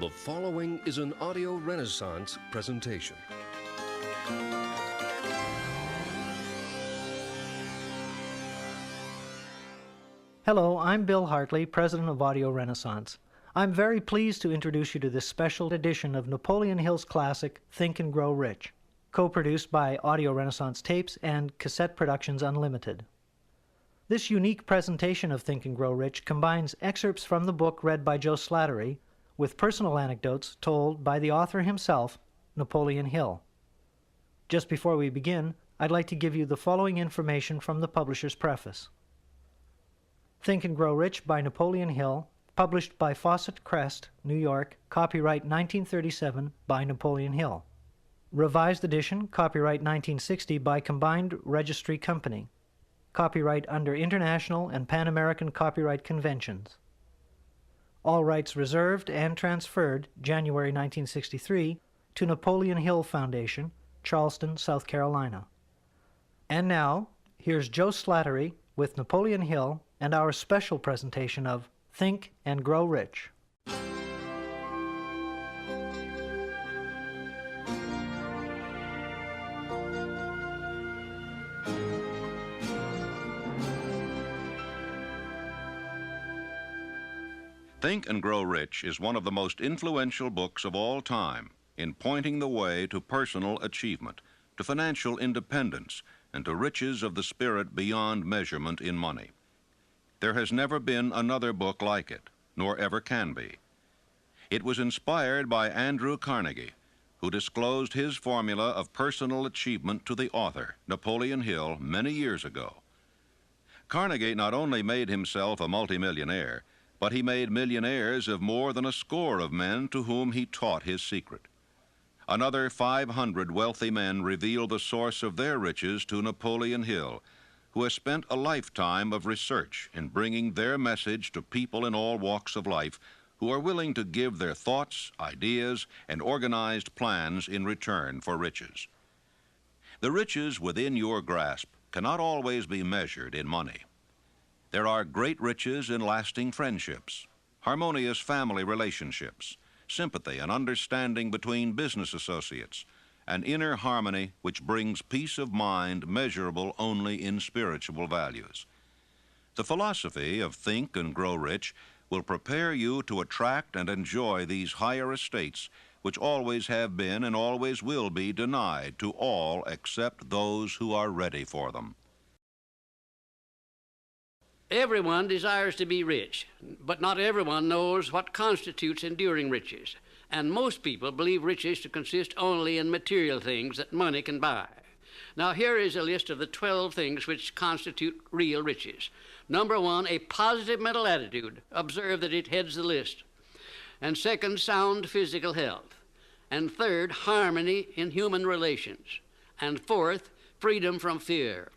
The following is an audio renaissance presentation. Hello, I'm Bill Hartley, President of Audio Renaissance. I'm very pleased to introduce you to this special edition of Napoleon Hill's classic, Think and Grow Rich, co-produced by Audio Renaissance Tapes and Cassette Productions Unlimited. This unique presentation of Think and Grow Rich combines excerpts from the book read by Joe Slattery with personal anecdotes told by the author himself, Napoleon Hill. Just before we begin, I'd like to give you the following information from the publisher's preface. Think and Grow Rich by Napoleon Hill, published by Fawcett Crest, New York, copyright 1937 by Napoleon Hill. Revised edition, copyright 1960 by Combined Registry Company. Copyright under International and Pan American Copyright Conventions. All rights reserved and transferred January 1963 to Napoleon Hill Foundation, Charleston, South Carolina. And now, here's Joe Slattery with Napoleon Hill and our special presentation of Think and Grow Rich. Think and Grow Rich is one of the most influential books of all time in pointing the way to personal achievement, to financial independence, and to riches of the spirit beyond measurement in money. There has never been another book like it, nor ever can be. It was inspired by Andrew Carnegie, who disclosed his formula of personal achievement to the author, Napoleon Hill, many years ago. Carnegie not only made himself a multimillionaire, but he made millionaires of more than a score of men to whom he taught his secret. Another 500 wealthy men revealed the source of their riches to Napoleon Hill, who has spent a lifetime of research in bringing their message to people in all walks of life who are willing to give their thoughts, ideas, and organized plans in return for riches. The riches within your grasp cannot always be measured in money. There are great riches in lasting friendships, harmonious family relationships, sympathy and understanding between business associates, an inner harmony which brings peace of mind measurable only in spiritual values. The philosophy of Think and Grow Rich will prepare you to attract and enjoy these higher estates which always have been and always will be denied to all except those who are ready for them. Everyone desires to be rich, but not everyone knows what constitutes enduring riches. And most people believe riches to consist only in material things that money can buy. Now here is a list of the 12 things which constitute real riches. Number 1, a positive mental attitude. Observe that it heads the list. And second, sound physical health. And third, harmony in human relations. And fourth, freedom from fear.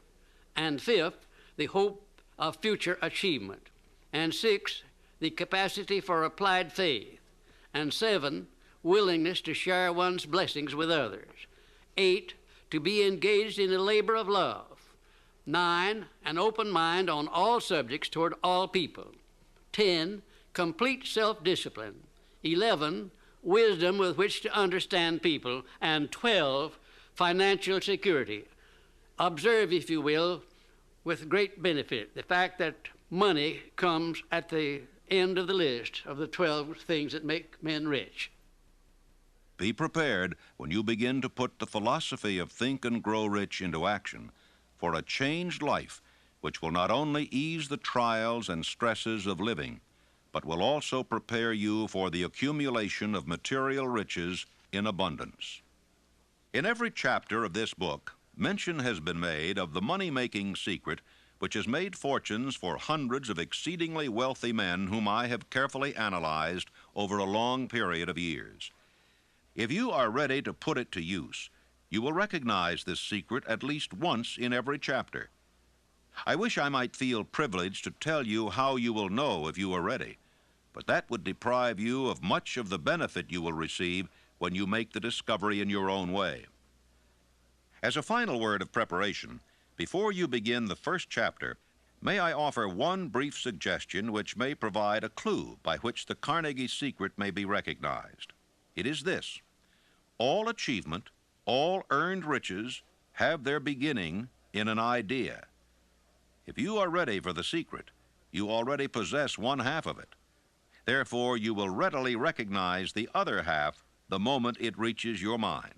And fifth, the hope of future achievement. And 6, the capacity for applied faith. And 7, willingness to share one's blessings with others. 8, to be engaged in a labor of love. 9, an open mind on all subjects toward all people. 10, complete self-discipline. 11, wisdom with which to understand people. And 12, financial security. Observe, if you will, with great benefit, the fact that money comes at the end of the list of the 12 things that make men rich. Be prepared when you begin to put the philosophy of Think and Grow Rich into action for a changed life which will not only ease the trials and stresses of living, but will also prepare you for the accumulation of material riches in abundance. In every chapter of this book, mention has been made of the money-making secret which has made fortunes for hundreds of exceedingly wealthy men whom I have carefully analyzed over a long period of years. If you are ready to put it to use, you will recognize this secret at least once in every chapter. I wish I might feel privileged to tell you how you will know if you are ready, but that would deprive you of much of the benefit you will receive when you make the discovery in your own way. As a final word of preparation, before you begin the first chapter, May I offer one brief suggestion which may provide a clue by which the Carnegie secret may be recognized? It is this: all achievement, all earned riches have their beginning in an idea. If you are ready for the secret, you already possess one half of it. Therefore, you will readily recognize the other half the moment it reaches your mind.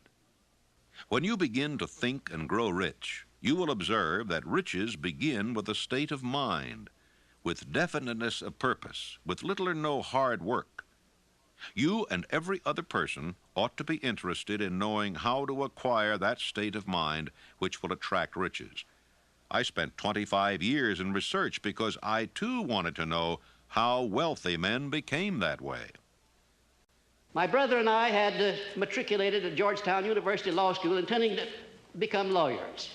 When you begin to think and grow rich, you will observe that riches begin with a state of mind, with definiteness of purpose, with little or no hard work. You and every other person ought to be interested in knowing how to acquire that state of mind which will attract riches. I spent 25 years in research because I too wanted to know how wealthy men became that way. My brother and I had matriculated at Georgetown University Law School intending to become lawyers.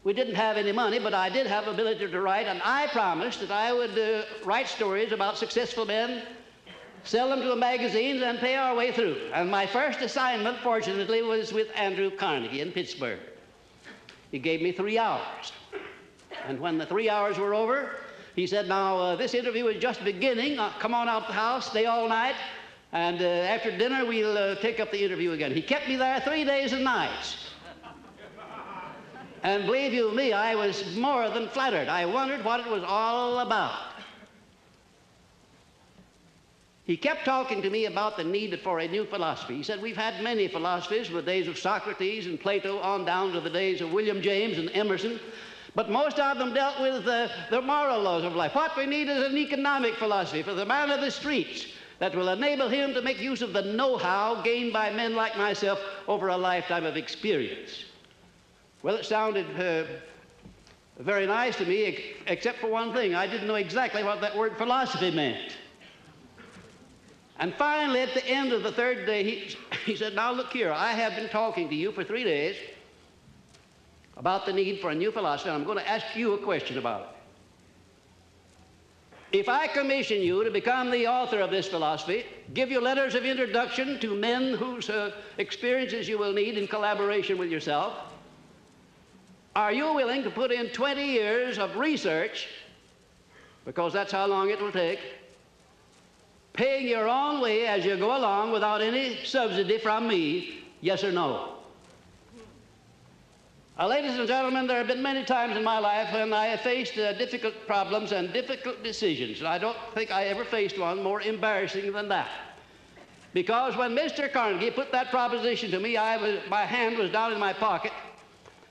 We didn't have any money, but I did have ability to write, and I promised that I would write stories about successful men, sell them to the magazines, and pay our way through. And my first assignment, fortunately, was with Andrew Carnegie in Pittsburgh. He gave me 3 hours. And when the 3 hours were over, he said, now, this interview is just beginning. Come on out the house, stay all night, and after dinner, we'll take up the interview again. He kept me there 3 days and nights. And believe you me, I was more than flattered. I wondered what it was all about. He kept talking to me about the need for a new philosophy. He said, we've had many philosophies from the days of Socrates and Plato on down to the days of William James and Emerson, but most of them dealt with the moral laws of life. What we need is an economic philosophy for the man of the streets that will enable him to make use of the know-how gained by men like myself over a lifetime of experience. Well, it sounded very nice to me, except for one thing. I didn't know exactly what that word philosophy meant. And finally, at the end of the third day, he said, now look here, I have been talking to you for 3 days about the need for a new philosophy, and I'm going to ask you a question about it. If I commission you to become the author of this philosophy, give you letters of introduction to men whose experiences you will need in collaboration with yourself, are you willing to put in 20 years of research, because that's how long it will take, paying your own way as you go along without any subsidy from me, yes or no? Ladies and gentlemen, there have been many times in my life when I have faced difficult problems and difficult decisions, and I don't think I ever faced one more embarrassing than that. Because when Mr. Carnegie put that proposition to me, my hand was down in my pocket,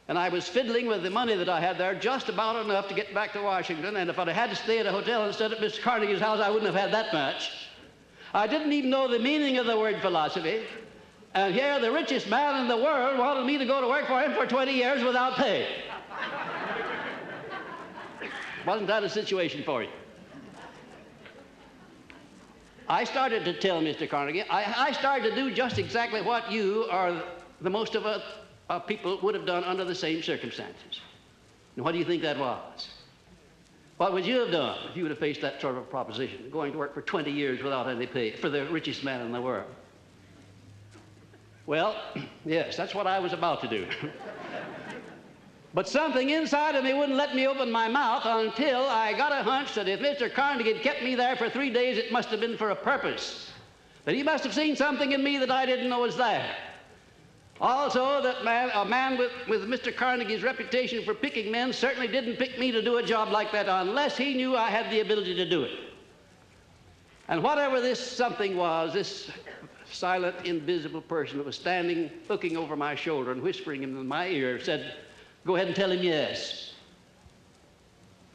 and I was fiddling with the money that I had there, just about enough to get back to Washington, and if I'd had to stay at a hotel instead of Mr. Carnegie's house, I wouldn't have had that much. I didn't even know the meaning of the word philosophy, and here the richest man in the world wanted me to go to work for him for 20 years without pay. Wasn't that a situation for you? I started to tell Mr. Carnegie, I started to do just exactly what you or the most of us people would have done under the same circumstances. And what do you think that was? What would you have done if you would have faced that sort of proposition, going to work for 20 years without any pay for the richest man in the world? Well, yes, that's what I was about to do. But something inside of me wouldn't let me open my mouth until I got a hunch that if Mr. Carnegie had kept me there for 3 days, it must have been for a purpose. That he must have seen something in me that I didn't know was there. Also, that a man with Mr. Carnegie's reputation for picking men certainly didn't pick me to do a job like that unless he knew I had the ability to do it. And whatever this something was, this silent, invisible person that was standing, looking over my shoulder and whispering in my ear, said, go ahead and tell him yes.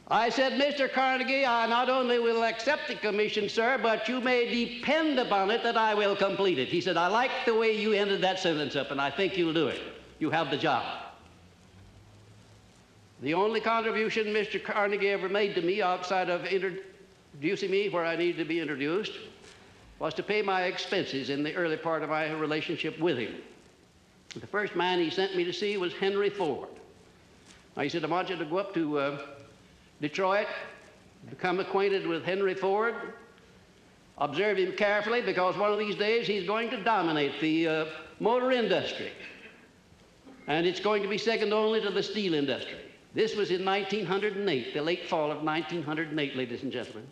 I said, Mr. Carnegie, I not only will accept the commission, sir, but you may depend upon it that I will complete it. He said, I like the way you ended that sentence up, and I think you'll do it. You have the job. The only contribution Mr. Carnegie ever made to me outside of introducing me where I needed to be introduced was to pay my expenses in the early part of my relationship with him. The first man he sent me to see was Henry Ford. Now, he said, I want you to go up to Detroit, become acquainted with Henry Ford, observe him carefully, because one of these days he's going to dominate the motor industry. And it's going to be second only to the steel industry. This was in 1908, the late fall of 1908, ladies and gentlemen.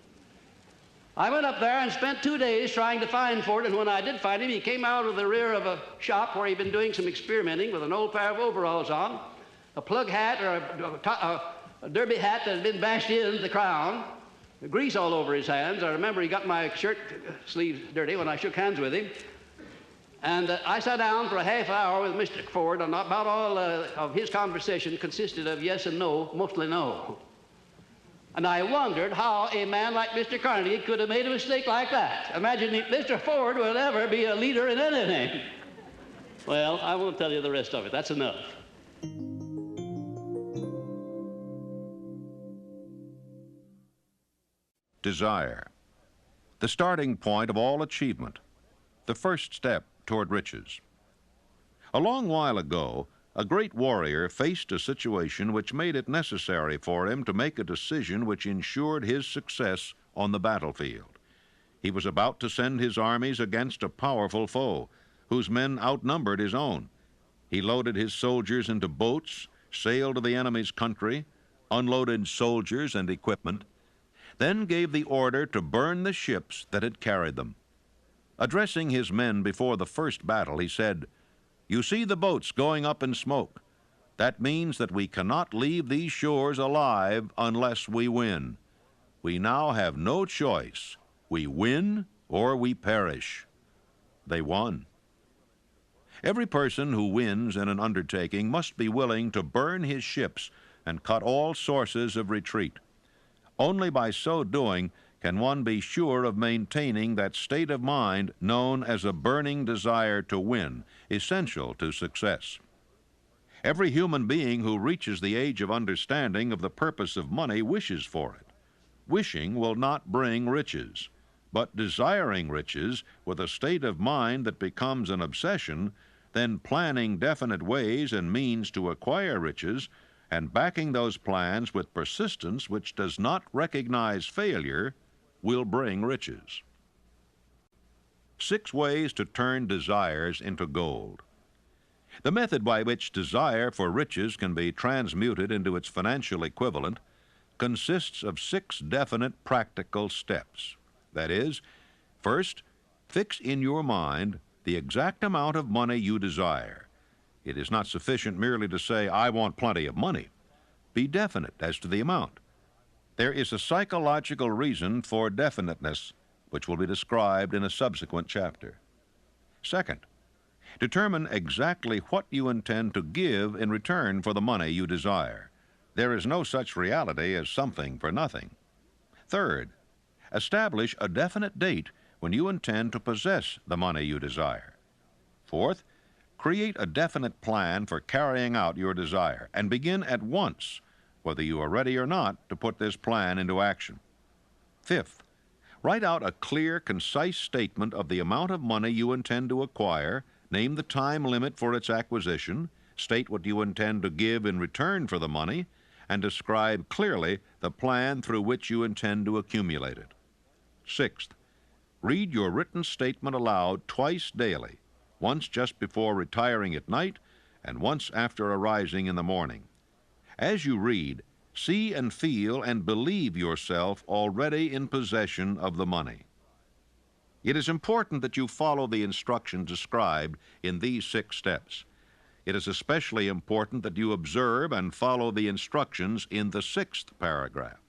I went up there and spent 2 days trying to find Ford, and when I did find him, he came out of the rear of a shop where he'd been doing some experimenting with an old pair of overalls on, a plug hat or a derby hat that had been bashed in the crown, grease all over his hands. I remember he got my shirt sleeves dirty when I shook hands with him. And I sat down for a half hour with Mr. Ford, and about all of his conversation consisted of yes and no, mostly no. And I wondered how a man like Mr. Carnegie could have made a mistake like that. Imagine if Mr. Ford would ever be a leader in anything. Well, I won't tell you the rest of it. That's enough. Desire, the starting point of all achievement, the first step toward riches. A long while ago, a great warrior faced a situation which made it necessary for him to make a decision which ensured his success on the battlefield. He was about to send his armies against a powerful foe, whose men outnumbered his own. He loaded his soldiers into boats, sailed to the enemy's country, unloaded soldiers and equipment, then gave the order to burn the ships that had carried them. Addressing his men before the first battle, he said, "You see the boats going up in smoke. That means that we cannot leave these shores alive unless we win. We now have no choice. We win or we perish." They won. Every person who wins in an undertaking must be willing to burn his ships and cut all sources of retreat. Only by so doing can one be sure of maintaining that state of mind known as a burning desire to win, essential to success. Every human being who reaches the age of understanding of the purpose of money wishes for it. Wishing will not bring riches, but desiring riches with a state of mind that becomes an obsession, then planning definite ways and means to acquire riches, and backing those plans with persistence which does not recognize failure, will bring riches. 6 ways to turn desires into gold. The method by which desire for riches can be transmuted into its financial equivalent consists of 6 definite practical steps. That is, first, fix in your mind the exact amount of money you desire. It is not sufficient merely to say, "I want plenty of money." Be definite as to the amount. There is a psychological reason for definiteness, which will be described in a subsequent chapter. Second, determine exactly what you intend to give in return for the money you desire. There is no such reality as something for nothing. Third, establish a definite date when you intend to possess the money you desire. Fourth, create a definite plan for carrying out your desire and begin at once, whether you are ready or not, to put this plan into action. Fifth, write out a clear, concise statement of the amount of money you intend to acquire, name the time limit for its acquisition, state what you intend to give in return for the money, and describe clearly the plan through which you intend to accumulate it. Sixth, read your written statement aloud twice daily, once just before retiring at night and once after arising in the morning. As you read, see and feel and believe yourself already in possession of the money. It is important that you follow the instructions described in these 6 steps. It is especially important that you observe and follow the instructions in the 6th paragraph.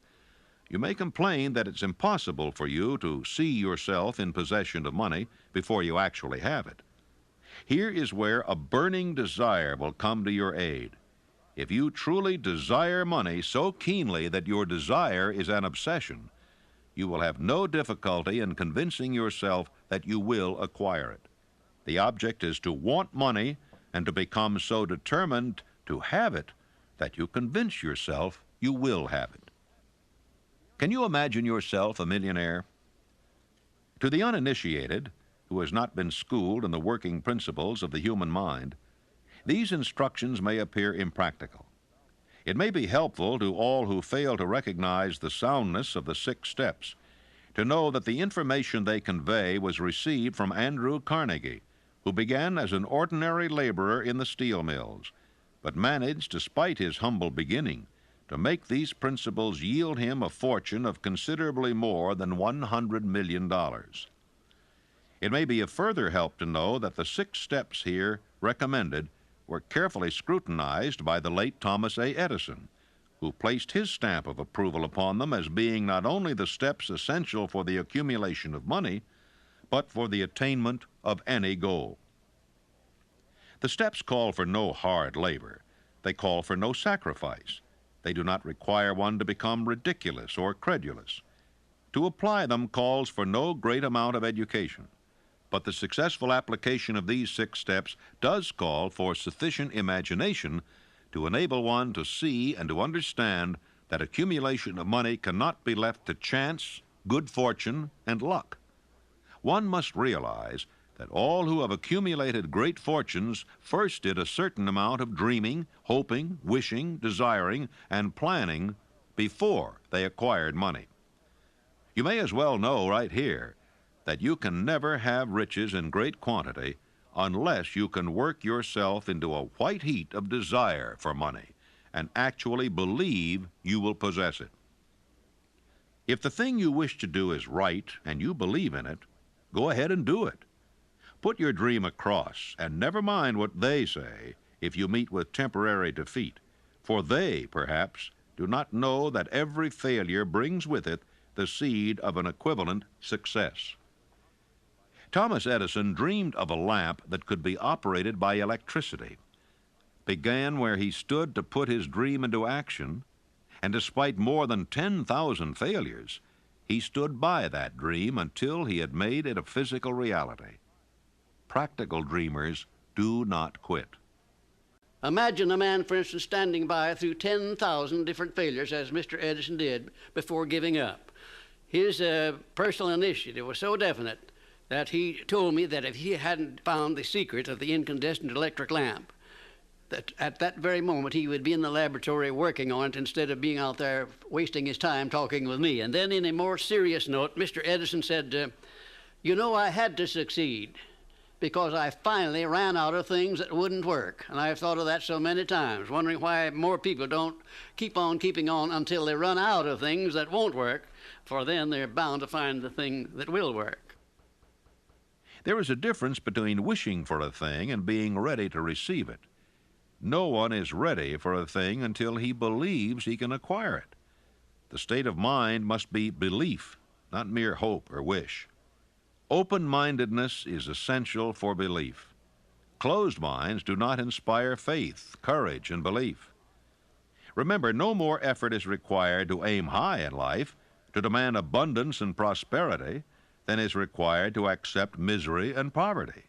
You may complain that it's impossible for you to see yourself in possession of money before you actually have it. Here is where a burning desire will come to your aid. If you truly desire money so keenly that your desire is an obsession, you will have no difficulty in convincing yourself that you will acquire it. The object is to want money and to become so determined to have it that you convince yourself you will have it. Can you imagine yourself a millionaire? To the uninitiated, who has not been schooled in the working principles of the human mind, these instructions may appear impractical. It may be helpful to all who fail to recognize the soundness of the 6 steps to know that the information they convey was received from Andrew Carnegie, who began as an ordinary laborer in the steel mills, but managed, despite his humble beginning, to make these principles yield him a fortune of considerably more than $100 million. It may be a further help to know that the 6 steps here recommended were carefully scrutinized by the late Thomas A. Edison, who placed his stamp of approval upon them as being not only the steps essential for the accumulation of money, but for the attainment of any goal. The steps call for no hard labor. They call for no sacrifice. They do not require one to become ridiculous or credulous. To apply them calls for no great amount of education. But the successful application of these 6 steps does call for sufficient imagination to enable one to see and to understand that accumulation of money cannot be left to chance, good fortune, and luck. One must realize that all who have accumulated great fortunes first did a certain amount of dreaming, hoping, wishing, desiring, and planning before they acquired money. You may as well know right here that you can never have riches in great quantity unless you can work yourself into a white heat of desire for money and actually believe you will possess it. If the thing you wish to do is right and you believe in it, go ahead and do it. Put your dream across and never mind what they say if you meet with temporary defeat, for they, perhaps, do not know that every failure brings with it the seed of an equivalent success. Thomas Edison dreamed of a lamp that could be operated by electricity, began where he stood to put his dream into action, and despite more than 10,000 failures, he stood by that dream until he had made it a physical reality. Practical dreamers do not quit. Imagine a man, for instance, standing by through 10,000 different failures, as Mr. Edison did, before giving up. His personal initiative was so definite that he told me that if he hadn't found the secret of the incandescent electric lamp, that at that very moment he would be in the laboratory working on it instead of being out there wasting his time talking with me. And then in a more serious note, Mr. Edison said, you know, I had to succeed because I finally ran out of things that wouldn't work. And I've thought of that so many times, wondering why more people don't keep on keeping on until they run out of things that won't work, for then they're bound to find the thing that will work. There is a difference between wishing for a thing and being ready to receive it. No one is ready for a thing until he believes he can acquire it. The state of mind must be belief, not mere hope or wish. Open-mindedness is essential for belief. Closed minds do not inspire faith, courage, and belief. Remember, no more effort is required to aim high in life, to demand abundance and prosperity, than is required to accept misery and poverty.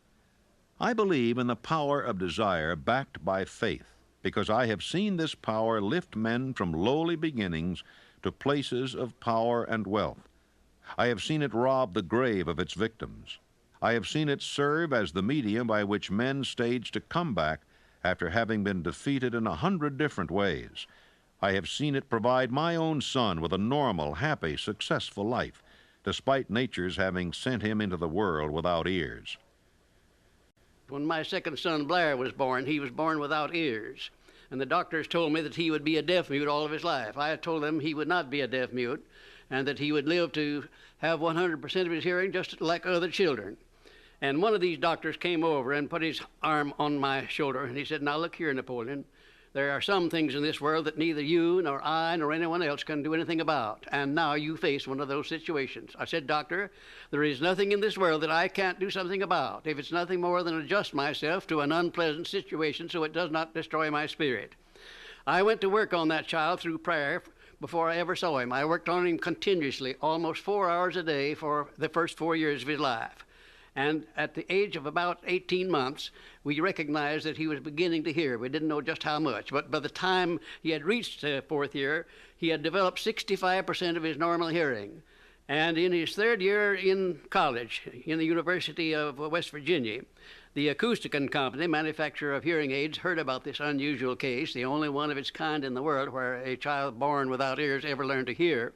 I believe in the power of desire backed by faith, because I have seen this power lift men from lowly beginnings to places of power and wealth. I have seen it rob the grave of its victims. I have seen it serve as the medium by which men staged a comeback after having been defeated in 100 different ways. I have seen it provide my own son with a normal, happy, successful life, despite nature's having sent him into the world without ears. When my second son, Blair, was born, he was born without ears. And the doctors told me that he would be a deaf mute all of his life. I told them he would not be a deaf mute and that he would live to have 100% of his hearing just like other children. And one of these doctors came over and put his arm on my shoulder and he said, now look here, Napoleon. There are some things in this world that neither you nor I nor anyone else can do anything about. And now you face one of those situations. I said, Doctor, there is nothing in this world that I can't do something about, if it's nothing more than adjust myself to an unpleasant situation so it does not destroy my spirit. I went to work on that child through prayer before I ever saw him. I worked on him continuously, almost 4 hours a day for the first 4 years of his life. And at the age of about 18 months, we recognized that he was beginning to hear. We didn't know just how much, but by the time he had reached the 4th year, he had developed 65% of his normal hearing. And in his 3rd year in college, in the University of West Virginia, the Acousticon Company, manufacturer of hearing aids, heard about this unusual case, the only one of its kind in the world where a child born without ears ever learned to hear.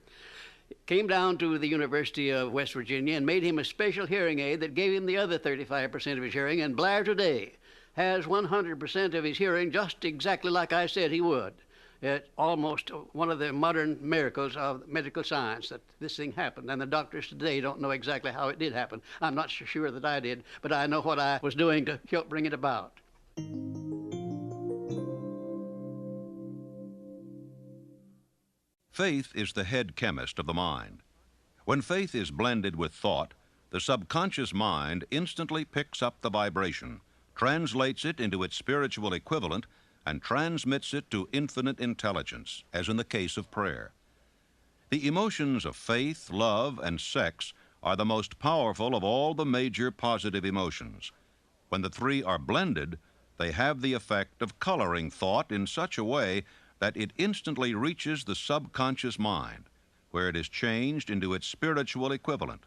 Came down to the University of West Virginia and made him a special hearing aid that gave him the other 35% of his hearing, and Blair today has 100% of his hearing just exactly like I said he would. It's almost one of the modern miracles of medical science that this thing happened, and the doctors today don't know exactly how it did happen. I'm not so sure that I did, but I know what I was doing to help bring it about. Faith is the head chemist of the mind. When faith is blended with thought, the subconscious mind instantly picks up the vibration, translates it into its spiritual equivalent, and transmits it to infinite intelligence, as in the case of prayer. The emotions of faith, love, and sex are the most powerful of all the major positive emotions. When the three are blended, they have the effect of coloring thought in such a way that it instantly reaches the subconscious mind, where it is changed into its spiritual equivalent,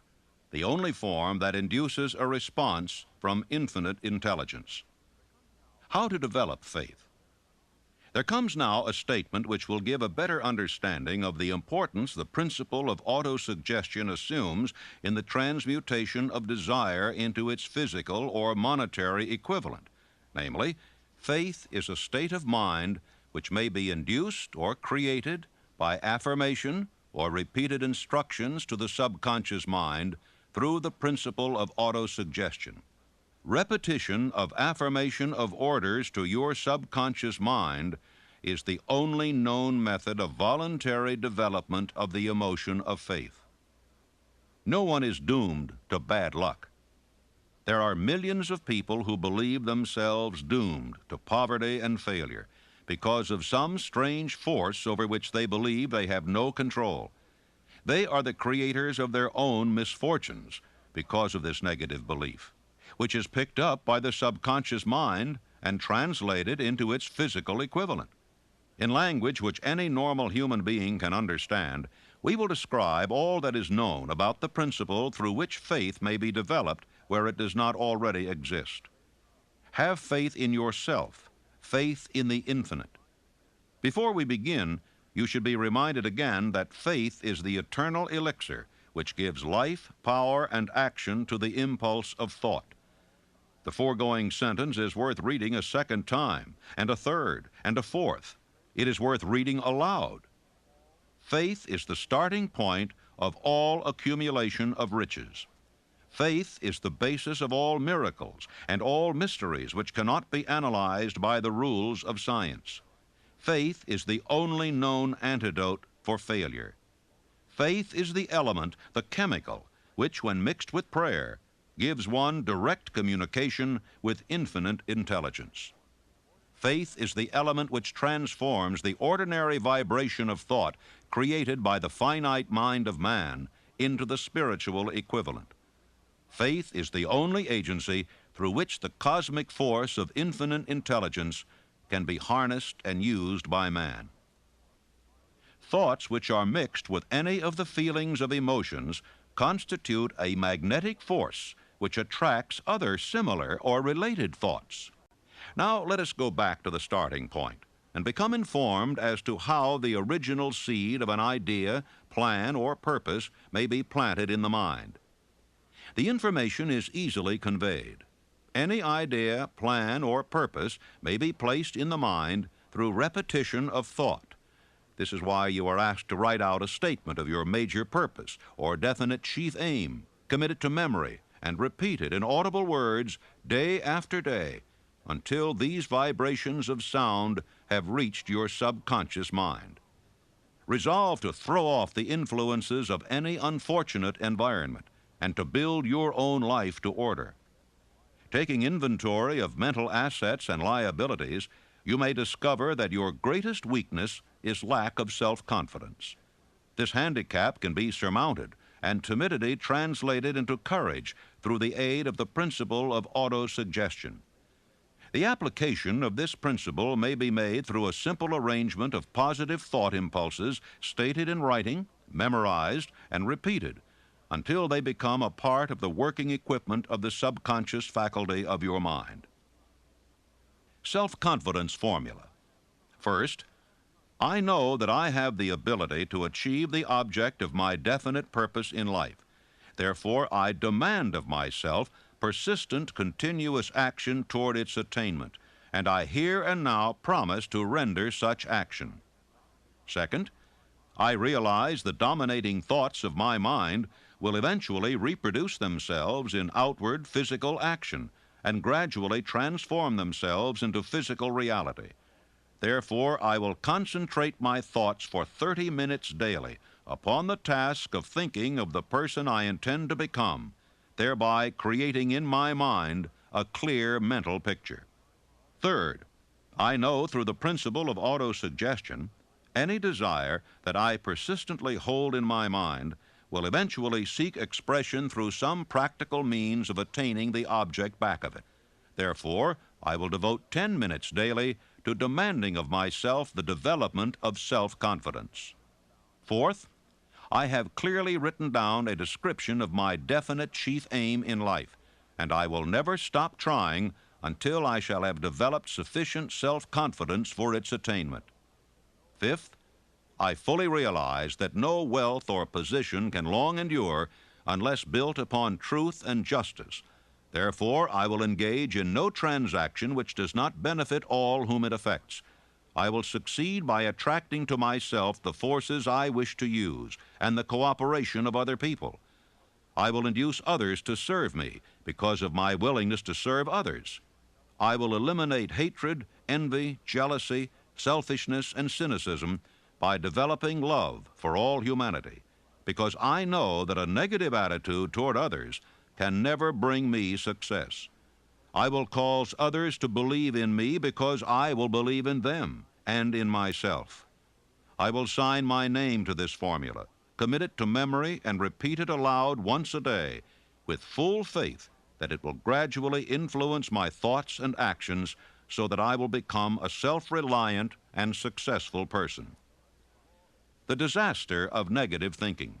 the only form that induces a response from infinite intelligence. How to develop faith? There comes now a statement which will give a better understanding of the importance the principle of autosuggestion assumes in the transmutation of desire into its physical or monetary equivalent. Namely, faith is a state of mind which may be induced or created by affirmation or repeated instructions to the subconscious mind through the principle of autosuggestion. Repetition of affirmation of orders to your subconscious mind is the only known method of voluntary development of the emotion of faith. No one is doomed to bad luck. There are millions of people who believe themselves doomed to poverty and failure because of some strange force over which they believe they have no control. They are the creators of their own misfortunes because of this negative belief, which is picked up by the subconscious mind and translated into its physical equivalent. In language which any normal human being can understand, we will describe all that is known about the principle through which faith may be developed where it does not already exist. Have faith in yourself, faith in the infinite. Before we begin, you should be reminded again that faith is the eternal elixir which gives life, power, and action to the impulse of thought. The foregoing sentence is worth reading a second time, and a third, and a fourth. It is worth reading aloud. Faith is the starting point of all accumulation of riches. Faith is the basis of all miracles and all mysteries which cannot be analyzed by the rules of science. Faith is the only known antidote for failure. Faith is the element, the chemical, which, when mixed with prayer, gives one direct communication with infinite intelligence. Faith is the element which transforms the ordinary vibration of thought created by the finite mind of man into the spiritual equivalent. Faith is the only agency through which the cosmic force of infinite intelligence can be harnessed and used by man. Thoughts which are mixed with any of the feelings of emotions constitute a magnetic force which attracts other similar or related thoughts. Now let us go back to the starting point and become informed as to how the original seed of an idea, plan, or purpose may be planted in the mind. The information is easily conveyed. Any idea, plan, or purpose may be placed in the mind through repetition of thought. This is why you are asked to write out a statement of your major purpose or definite chief aim, commit it to memory, and repeat it in audible words day after day until these vibrations of sound have reached your subconscious mind. Resolve to throw off the influences of any unfortunate environment and to build your own life to order. Taking inventory of mental assets and liabilities, you may discover that your greatest weakness is lack of self-confidence. This handicap can be surmounted and timidity translated into courage through the aid of the principle of autosuggestion. The application of this principle may be made through a simple arrangement of positive thought impulses stated in writing, memorized, and repeated until they become a part of the working equipment of the subconscious faculty of your mind. Self-confidence formula. First, I know that I have the ability to achieve the object of my definite purpose in life. Therefore, I demand of myself persistent, continuous action toward its attainment, and I here and now promise to render such action. Second, I realize the dominating thoughts of my mind will eventually reproduce themselves in outward physical action and gradually transform themselves into physical reality. Therefore, I will concentrate my thoughts for 30 minutes daily upon the task of thinking of the person I intend to become, thereby creating in my mind a clear mental picture. Third, I know through the principle of autosuggestion, any desire that I persistently hold in my mind will eventually seek expression through some practical means of attaining the object back of it. Therefore, I will devote 10 minutes daily to demanding of myself the development of self-confidence. Fourth, I have clearly written down a description of my definite chief aim in life, and I will never stop trying until I shall have developed sufficient self-confidence for its attainment. Fifth, I fully realize that no wealth or position can long endure unless built upon truth and justice. Therefore, I will engage in no transaction which does not benefit all whom it affects. I will succeed by attracting to myself the forces I wish to use and the cooperation of other people. I will induce others to serve me because of my willingness to serve others. I will eliminate hatred, envy, jealousy, selfishness, and cynicism by developing love for all humanity, because I know that a negative attitude toward others can never bring me success. I will cause others to believe in me because I will believe in them and in myself. I will sign my name to this formula, commit it to memory, and repeat it aloud once a day with full faith that it will gradually influence my thoughts and actions so that I will become a self-reliant and successful person. The disaster of negative thinking.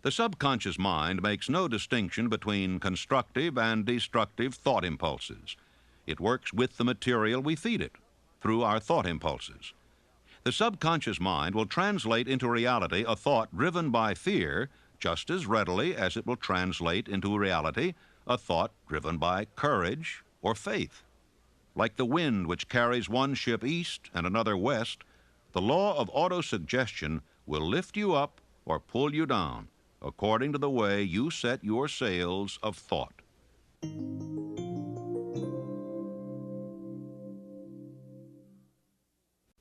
The subconscious mind makes no distinction between constructive and destructive thought impulses. It works with the material we feed it through our thought impulses. The subconscious mind will translate into reality a thought driven by fear just as readily as it will translate into reality a thought driven by courage or faith. Like the wind which carries one ship east and another west, the law of autosuggestion will lift you up or pull you down according to the way you set your sails of thought.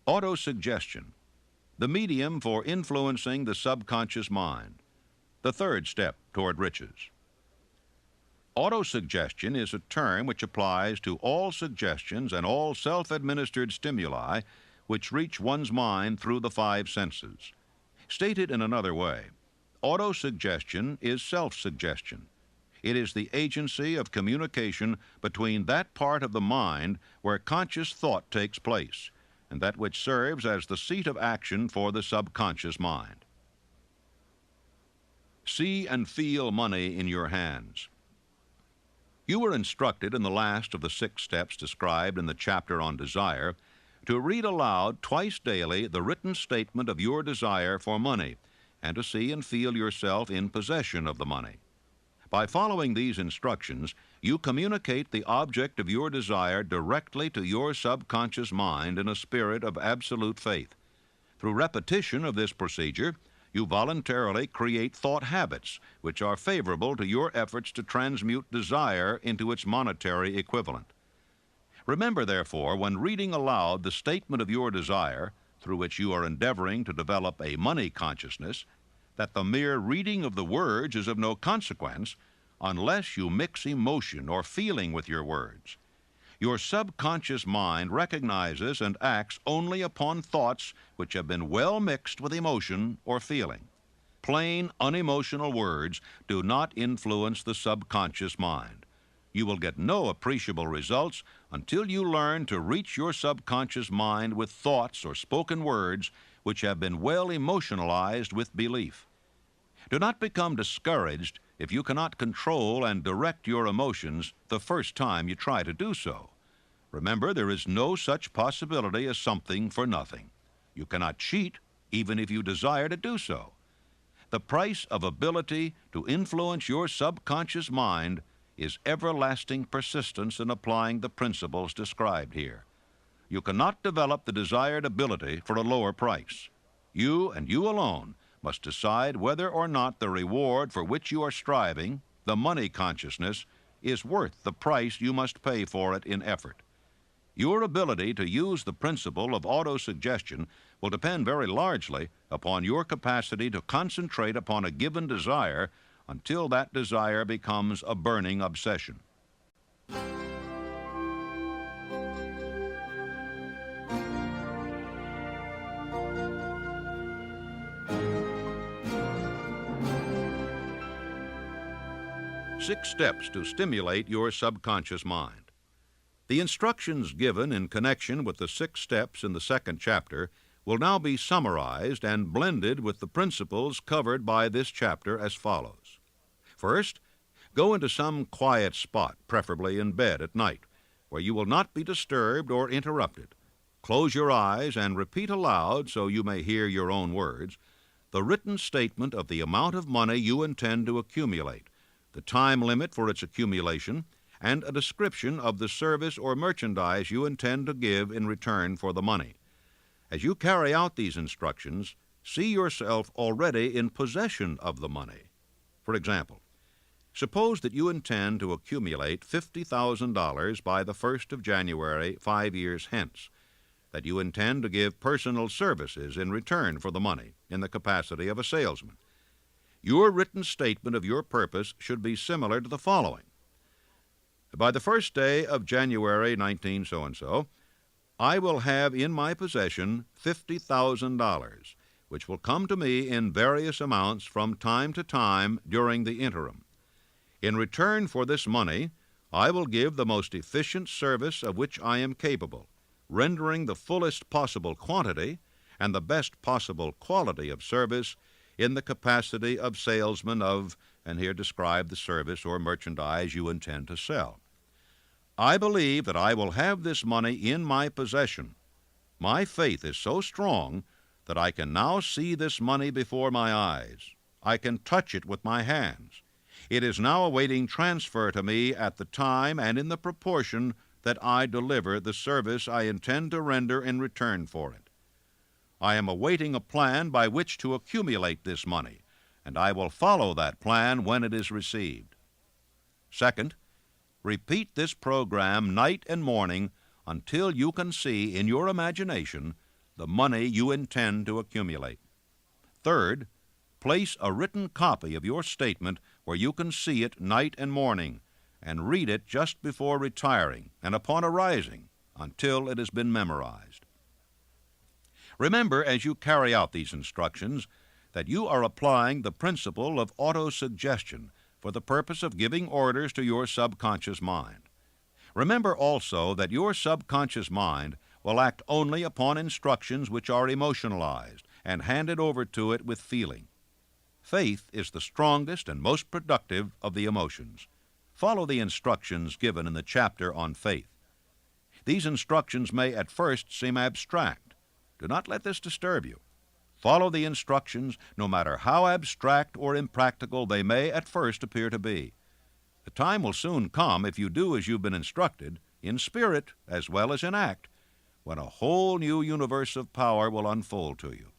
Autosuggestion, the medium for influencing the subconscious mind, the third step toward riches. Autosuggestion is a term which applies to all suggestions and all self-administered stimuli which reach one's mind through the five senses. Stated in another way, autosuggestion is self-suggestion. It is the agency of communication between that part of the mind where conscious thought takes place and that which serves as the seat of action for the subconscious mind. See and feel money in your hands. You were instructed in the last of the 6 steps described in the chapter on desire to read aloud twice daily the written statement of your desire for money and to see and feel yourself in possession of the money. By following these instructions, you communicate the object of your desire directly to your subconscious mind in a spirit of absolute faith. Through repetition of this procedure, you voluntarily create thought habits which are favorable to your efforts to transmute desire into its monetary equivalent. Remember, therefore, when reading aloud the statement of your desire, through which you are endeavoring to develop a money consciousness, that the mere reading of the words is of no consequence unless you mix emotion or feeling with your words. Your subconscious mind recognizes and acts only upon thoughts which have been well mixed with emotion or feeling. Plain, unemotional words do not influence the subconscious mind. You will get no appreciable results until you learn to reach your subconscious mind with thoughts or spoken words which have been well emotionalized with belief. Do not become discouraged if you cannot control and direct your emotions the first time you try to do so. Remember, there is no such possibility as something for nothing. You cannot cheat, even if you desire to do so. The price of ability to influence your subconscious mind is everlasting persistence in applying the principles described here. you cannot develop the desired ability for a lower price. You and you alone must decide whether or not the reward for which you are striving, the money consciousness, is worth the price you must pay for it in effort. Your ability to use the principle of autosuggestion will depend very largely upon your capacity to concentrate upon a given desire until that desire becomes a burning obsession. Six steps to stimulate your subconscious mind. The instructions given in connection with the 6 steps in the 2nd chapter will now be summarized and blended with the principles covered by this chapter as follows. First, go into some quiet spot, preferably in bed at night, where you will not be disturbed or interrupted. Close your eyes and repeat aloud, so you may hear your own words, the written statement of the amount of money you intend to accumulate, the time limit for its accumulation, and a description of the service or merchandise you intend to give in return for the money. As you carry out these instructions, see yourself already in possession of the money. For example, suppose that you intend to accumulate $50,000 by the 1st of January 5 years hence, that you intend to give personal services in return for the money in the capacity of a salesman. Your written statement of your purpose should be similar to the following. By the 1st day of January 19 so-and-so, I will have in my possession $50,000, which will come to me in various amounts from time to time during the interim. In return for this money, I will give the most efficient service of which I am capable, rendering the fullest possible quantity and the best possible quality of service in the capacity of salesman of, and here describe the service or merchandise you intend to sell. I believe that I will have this money in my possession. My faith is so strong that I can now see this money before my eyes. I can touch it with my hands. It is now awaiting transfer to me at the time and in the proportion that I deliver the service I intend to render in return for it. I am awaiting a plan by which to accumulate this money, and I will follow that plan when it is received. Second, repeat this program night and morning until you can see in your imagination the money you intend to accumulate. Third, place a written copy of your statement where you can see it night and morning, and read it just before retiring and upon arising until it has been memorized. Remember, as you carry out these instructions, that you are applying the principle of autosuggestion for the purpose of giving orders to your subconscious mind. Remember also that your subconscious mind will act only upon instructions which are emotionalized and handed over to it with feeling. Faith is the strongest and most productive of the emotions. Follow the instructions given in the chapter on faith. These instructions may at first seem abstract. Do not let this disturb you. Follow the instructions, no matter how abstract or impractical they may at first appear to be. The time will soon come, if you do as you've been instructed, in spirit as well as in act, when a whole new universe of power will unfold to you.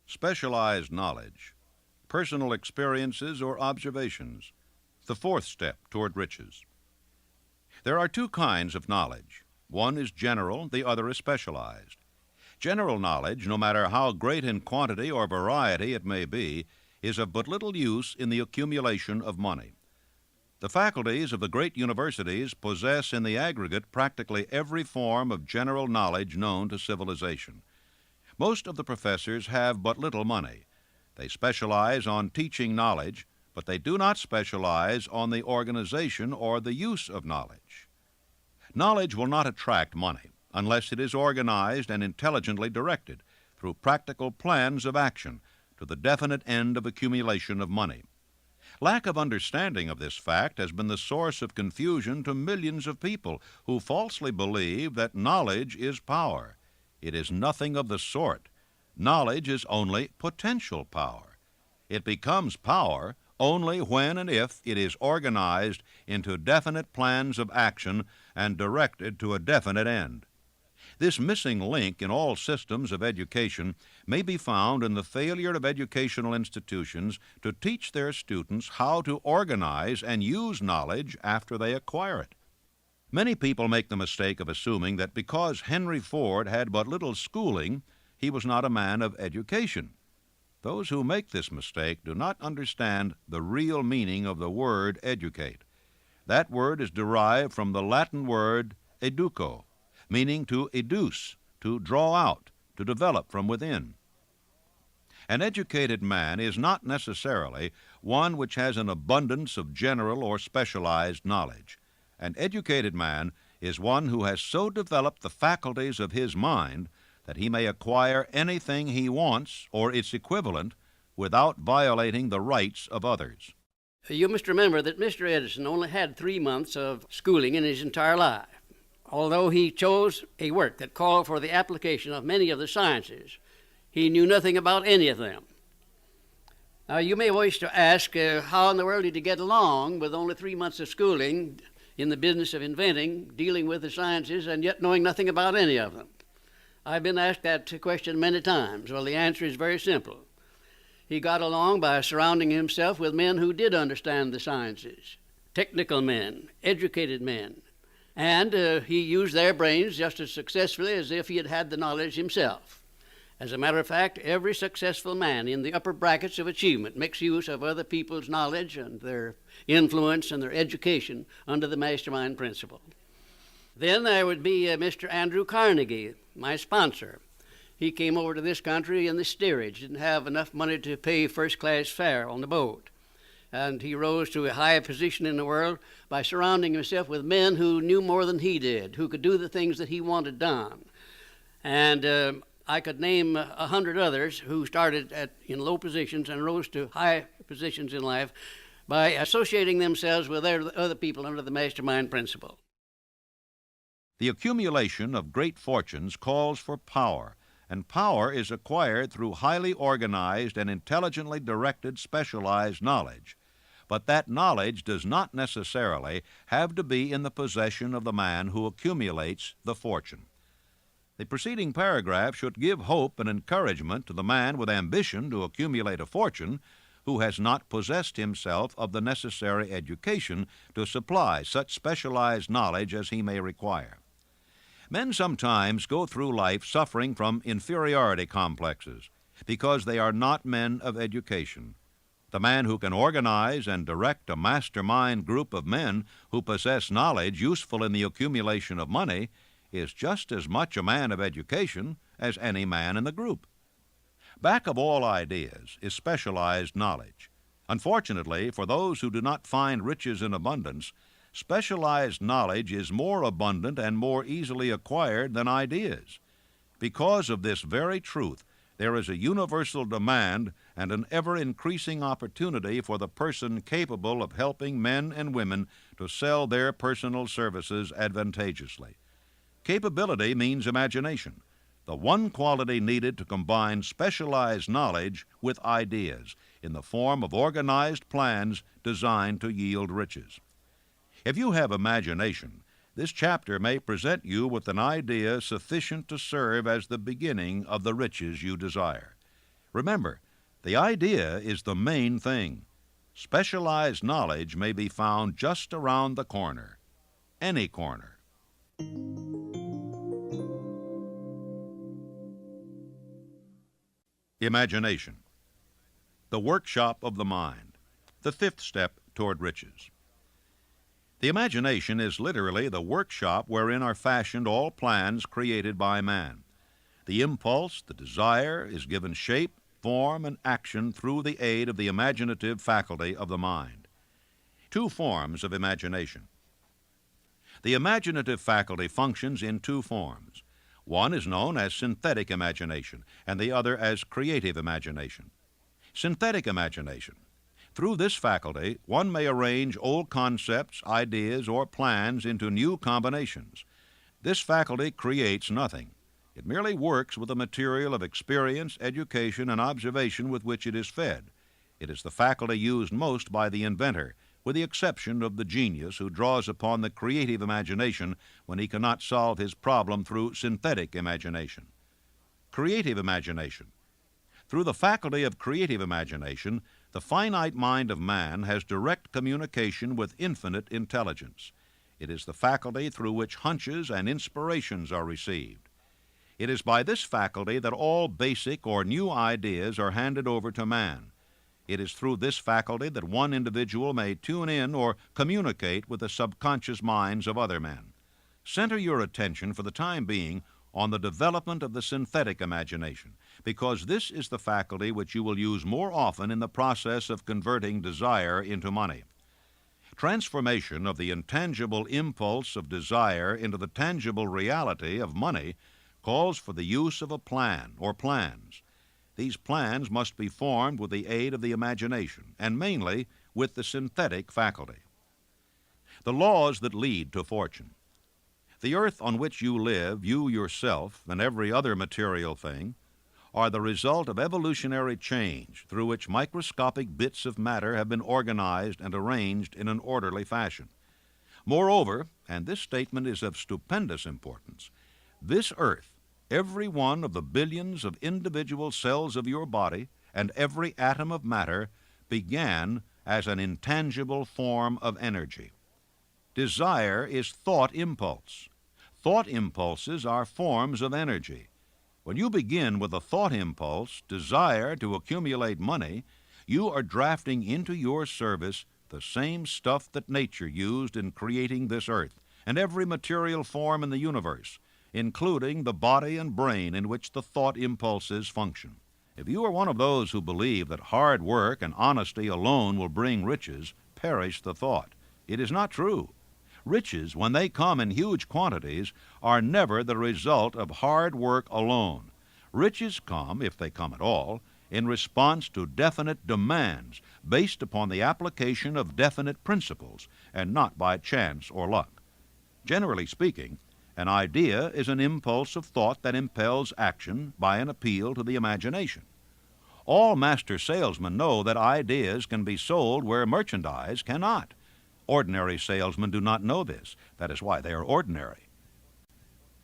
Specialized knowledge, personal experiences or observations, the fourth step toward riches. There are two kinds of knowledge. One is general, the other is specialized. General knowledge, no matter how great in quantity or variety it may be, is of but little use in the accumulation of money. The faculties of the great universities possess in the aggregate practically every form of general knowledge known to civilization. Most of the professors have but little money. They specialize on teaching knowledge, but they do not specialize on the organization or the use of knowledge. Knowledge will not attract money unless it is organized and intelligently directed through practical plans of action to the definite end of accumulation of money. Lack of understanding of this fact has been the source of confusion to millions of people who falsely believe that knowledge is power. It is nothing of the sort. Knowledge is only potential power. It becomes power only when and if it is organized into definite plans of action and directed to a definite end. This missing link in all systems of education may be found in the failure of educational institutions to teach their students how to organize and use knowledge after they acquire it. Many people make the mistake of assuming that because Henry Ford had but little schooling, he was not a man of education. Those who make this mistake do not understand the real meaning of the word educate. That word is derived from the Latin word educo, meaning to educe, to draw out, to develop from within. An educated man is not necessarily one which has an abundance of general or specialized knowledge. An educated man is one who has so developed the faculties of his mind that he may acquire anything he wants or its equivalent without violating the rights of others. You must remember that Mr. Edison only had 3 months of schooling in his entire life. Although he chose a work that called for the application of many of the sciences, he knew nothing about any of them. Now, you may wish to ask, how in the world did he get along with only 3 months of schooling in the business of inventing, dealing with the sciences, and yet knowing nothing about any of them? I've been asked that question many times. Well, the answer is very simple. He got along by surrounding himself with men who did understand the sciences, technical men, educated men, and he used their brains just as successfully as if he had had the knowledge himself. As a matter of fact, every successful man in the upper brackets of achievement makes use of other people's knowledge and their influence and their education under the mastermind principle. Then there would be Mr. Andrew Carnegie, my sponsor. He came over to this country in the steerage, didn't have enough money to pay first-class fare on the boat. And he rose to a high position in the world by surrounding himself with men who knew more than he did, who could do the things that he wanted done. And I could name 100 others who started in low positions and rose to high positions in life by associating themselves with other people under the mastermind principle. The accumulation of great fortunes calls for power, and power is acquired through highly organized and intelligently directed specialized knowledge. But that knowledge does not necessarily have to be in the possession of the man who accumulates the fortune. The preceding paragraph should give hope and encouragement to the man with ambition to accumulate a fortune who has not possessed himself of the necessary education to supply such specialized knowledge as he may require. Men sometimes go through life suffering from inferiority complexes because they are not men of education. The man who can organize and direct a mastermind group of men who possess knowledge useful in the accumulation of money is just as much a man of education as any man in the group. Back of all ideas is specialized knowledge. Unfortunately, for those who do not find riches in abundance, specialized knowledge is more abundant and more easily acquired than ideas. Because of this very truth, there is a universal demand and an ever-increasing opportunity for the person capable of helping men and women to sell their personal services advantageously. Capability means imagination, the one quality needed to combine specialized knowledge with ideas in the form of organized plans designed to yield riches. If you have imagination, this chapter may present you with an idea sufficient to serve as the beginning of the riches you desire. Remember, the idea is the main thing. Specialized knowledge may be found just around the corner, any corner. Imagination, the workshop of the mind, the fifth step toward riches. The imagination is literally the workshop wherein are fashioned all plans created by man. The impulse, the desire, is given shape, form, and action through the aid of the imaginative faculty of the mind. Two forms of imagination. The imaginative faculty functions in two forms. One is known as synthetic imagination, and the other as creative imagination. Synthetic imagination. Through this faculty, one may arrange old concepts, ideas, or plans into new combinations. This faculty creates nothing. It merely works with the material of experience, education, and observation with which it is fed. It is the faculty used most by the inventor, with the exception of the genius who draws upon the creative imagination when he cannot solve his problem through synthetic imagination. Creative imagination. Through the faculty of creative imagination, the finite mind of man has direct communication with infinite intelligence. It is the faculty through which hunches and inspirations are received. It is by this faculty that all basic or new ideas are handed over to man. It is through this faculty that one individual may tune in or communicate with the subconscious minds of other men. Center your attention for the time being on the development of the synthetic imagination, because this is the faculty which you will use more often in the process of converting desire into money. Transformation of the intangible impulse of desire into the tangible reality of money calls for the use of a plan or plans. These plans must be formed with the aid of the imagination, and mainly with the synthetic faculty. The laws that lead to fortune. The earth on which you live, you yourself, and every other material thing, are the result of evolutionary change through which microscopic bits of matter have been organized and arranged in an orderly fashion. Moreover, and this statement is of stupendous importance, this earth, every one of the billions of individual cells of your body, and every atom of matter, began as an intangible form of energy. Desire is thought impulse. Thought impulses are forms of energy. When you begin with a thought impulse, desire to accumulate money, you are drafting into your service the same stuff that nature used in creating this earth and every material form in the universe, including the body and brain in which the thought impulses function. If you are one of those who believe that hard work and honesty alone will bring riches, perish the thought. It is not true. Riches, when they come in huge quantities, are never the result of hard work alone. Riches come, if they come at all, in response to definite demands based upon the application of definite principles, and not by chance or luck. Generally speaking, an idea is an impulse of thought that impels action by an appeal to the imagination. All master salesmen know that ideas can be sold where merchandise cannot. Ordinary salesmen do not know this. That is why they are ordinary.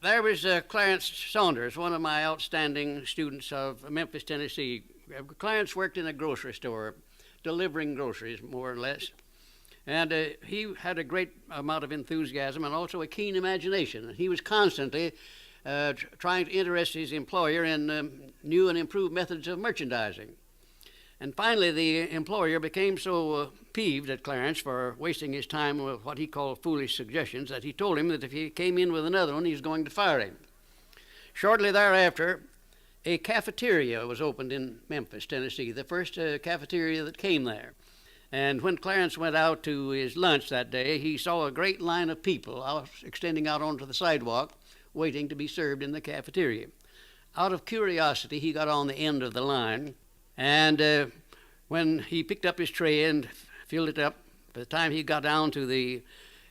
There was Clarence Saunders, one of my outstanding students of Memphis, Tennessee. Clarence worked in a grocery store, delivering groceries, more or less. And he had a great amount of enthusiasm and also a keen imagination. He was constantly trying to interest his employer in new and improved methods of merchandising. And finally, the employer became so peeved at Clarence for wasting his time with what he called foolish suggestions that he told him that if he came in with another one, he was going to fire him. Shortly thereafter, a cafeteria was opened in Memphis, Tennessee, the first cafeteria that came there. And when Clarence went out to his lunch that day, he saw a great line of people extending out onto the sidewalk, waiting to be served in the cafeteria. Out of curiosity, he got on the end of the line, and when he picked up his tray and filled it up, by the time he got down to the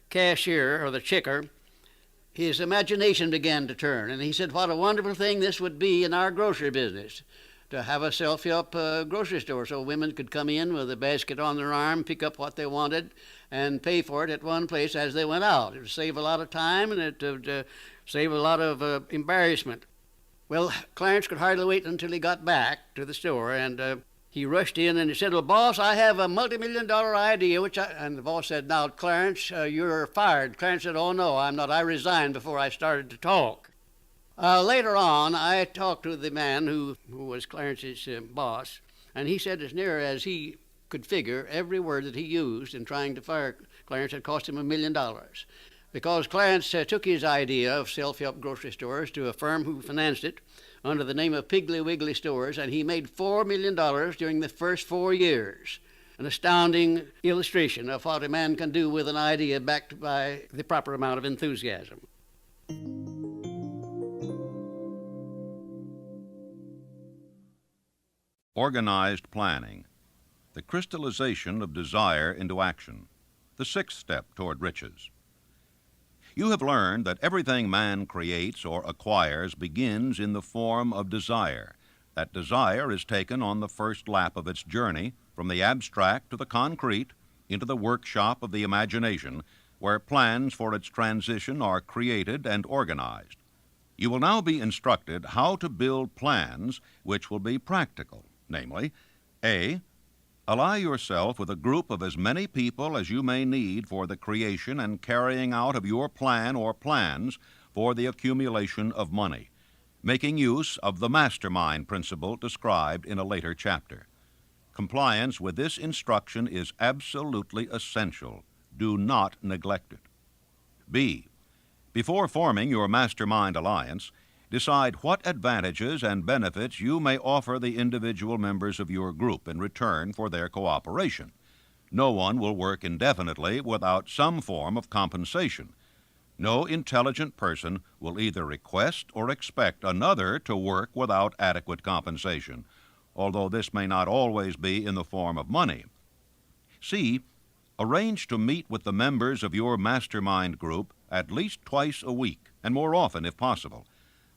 cashier or the checker, his imagination began to turn. And he said, what a wonderful thing this would be in our grocery business, to have a self-help grocery store so women could come in with a basket on their arm, pick up what they wanted, and pay for it at one place as they went out. It would save a lot of time, and it would save a lot of embarrassment. Well, Clarence could hardly wait until he got back to the store, and he rushed in and he said, well, boss, I have a multi-million-dollar idea, and the boss said, now, Clarence, you're fired. Clarence said, oh, no, I'm not. I resigned before I started to talk. Later on, I talked to the man who was Clarence's boss, and he said as near as he could figure, every word that he used in trying to fire Clarence had cost him $1 million. Because Clarence took his idea of self-help grocery stores to a firm who financed it under the name of Piggly Wiggly Stores, and he made $4 million during the first 4 years. An astounding illustration of what a man can do with an idea backed by the proper amount of enthusiasm. Organized planning, the crystallization of desire into action, the sixth step toward riches. You have learned that everything man creates or acquires begins in the form of desire. That desire is taken on the first lap of its journey, from the abstract to the concrete, into the workshop of the imagination, where plans for its transition are created and organized. You will now be instructed how to build plans which will be practical, namely, A. Ally yourself with a group of as many people as you may need for the creation and carrying out of your plan or plans for the accumulation of money, making use of the mastermind principle described in a later chapter. Compliance with this instruction is absolutely essential. Do not neglect it. B. Before forming your mastermind alliance, decide what advantages and benefits you may offer the individual members of your group in return for their cooperation. No one will work indefinitely without some form of compensation. No intelligent person will either request or expect another to work without adequate compensation, although this may not always be in the form of money. C. Arrange to meet with the members of your mastermind group at least twice a week, and more often if possible,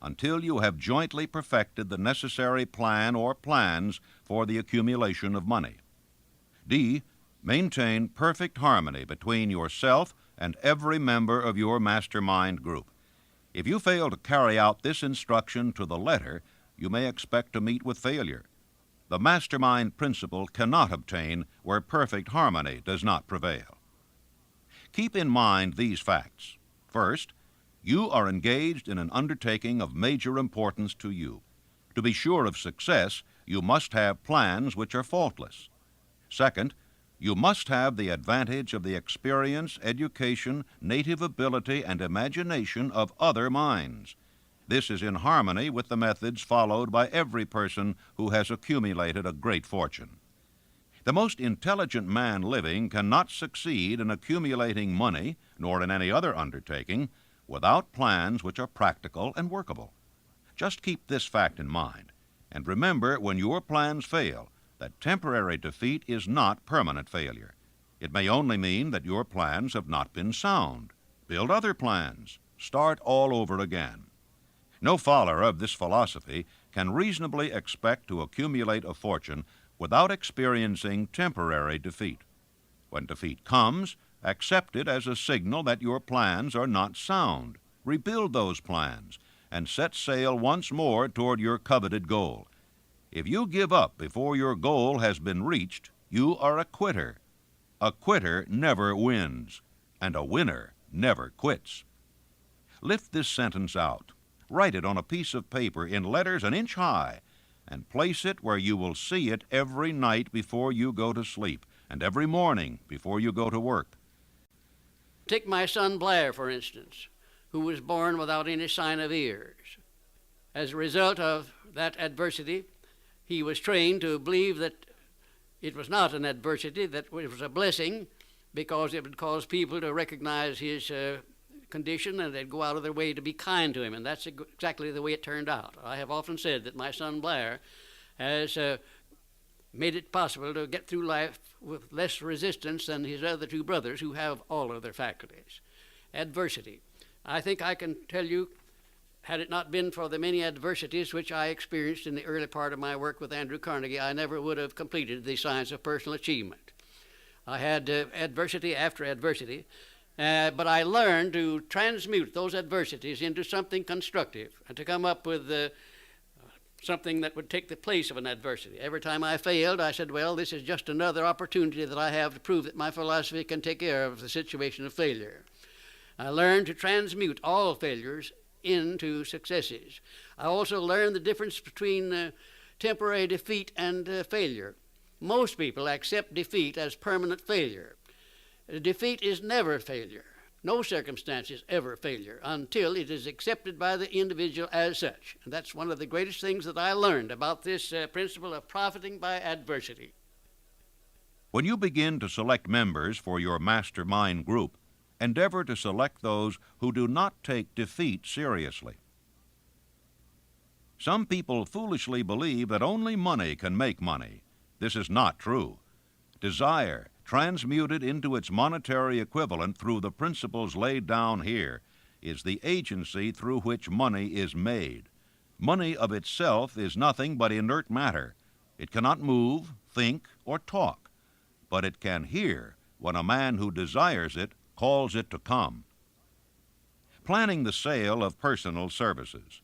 until you have jointly perfected the necessary plan or plans for the accumulation of money. D. Maintain perfect harmony between yourself and every member of your mastermind group. If you fail to carry out this instruction to the letter, you may expect to meet with failure. The mastermind principle cannot obtain where perfect harmony does not prevail. Keep in mind these facts. First, you are engaged in an undertaking of major importance to you. To be sure of success, you must have plans which are faultless. Second, you must have the advantage of the experience, education, native ability, and imagination of other minds. This is in harmony with the methods followed by every person who has accumulated a great fortune. The most intelligent man living cannot succeed in accumulating money, nor in any other undertaking, without plans which are practical and workable. Just keep this fact in mind, and remember when your plans fail that temporary defeat is not permanent failure. It may only mean that your plans have not been sound. Build other plans. Start all over again. No follower of this philosophy can reasonably expect to accumulate a fortune without experiencing temporary defeat. When defeat comes, accept it as a signal that your plans are not sound. Rebuild those plans and set sail once more toward your coveted goal. If you give up before your goal has been reached, you are a quitter. A quitter never wins, and a winner never quits. Lift this sentence out. Write it on a piece of paper in letters an inch high, and place it where you will see it every night before you go to sleep, and every morning before you go to work. Take my son Blair, for instance, who was born without any sign of ears. As a result of that adversity, he was trained to believe that it was not an adversity, that it was a blessing, because it would cause people to recognize his condition, and they'd go out of their way to be kind to him, and that's exactly the way it turned out. I have often said that my son Blair has made it possible to get through life with less resistance than his other two brothers who have all of their faculties. Adversity. I think I can tell you, had it not been for the many adversities which I experienced in the early part of my work with Andrew Carnegie, I never would have completed the science of personal achievement. I had adversity after adversity, but I learned to transmute those adversities into something constructive and to come up with something that would take the place of an adversity. Every time I failed, I said, well, this is just another opportunity that I have to prove that my philosophy can take care of the situation of failure. I learned to transmute all failures into successes. I also learned the difference between temporary defeat and failure. Most people accept defeat as permanent failure. Defeat is never failure. No circumstance is ever failure until it is accepted by the individual as such. And that's one of the greatest things that I learned about this principle of profiting by adversity. When you begin to select members for your mastermind group, endeavor to select those who do not take defeat seriously. Some people foolishly believe that only money can make money. This is not true. Desire, transmuted into its monetary equivalent through the principles laid down here, is the agency through which money is made. Money of itself is nothing but inert matter. It cannot move, think, or talk, but it can hear when a man who desires it calls it to come. Planning the sale of personal services.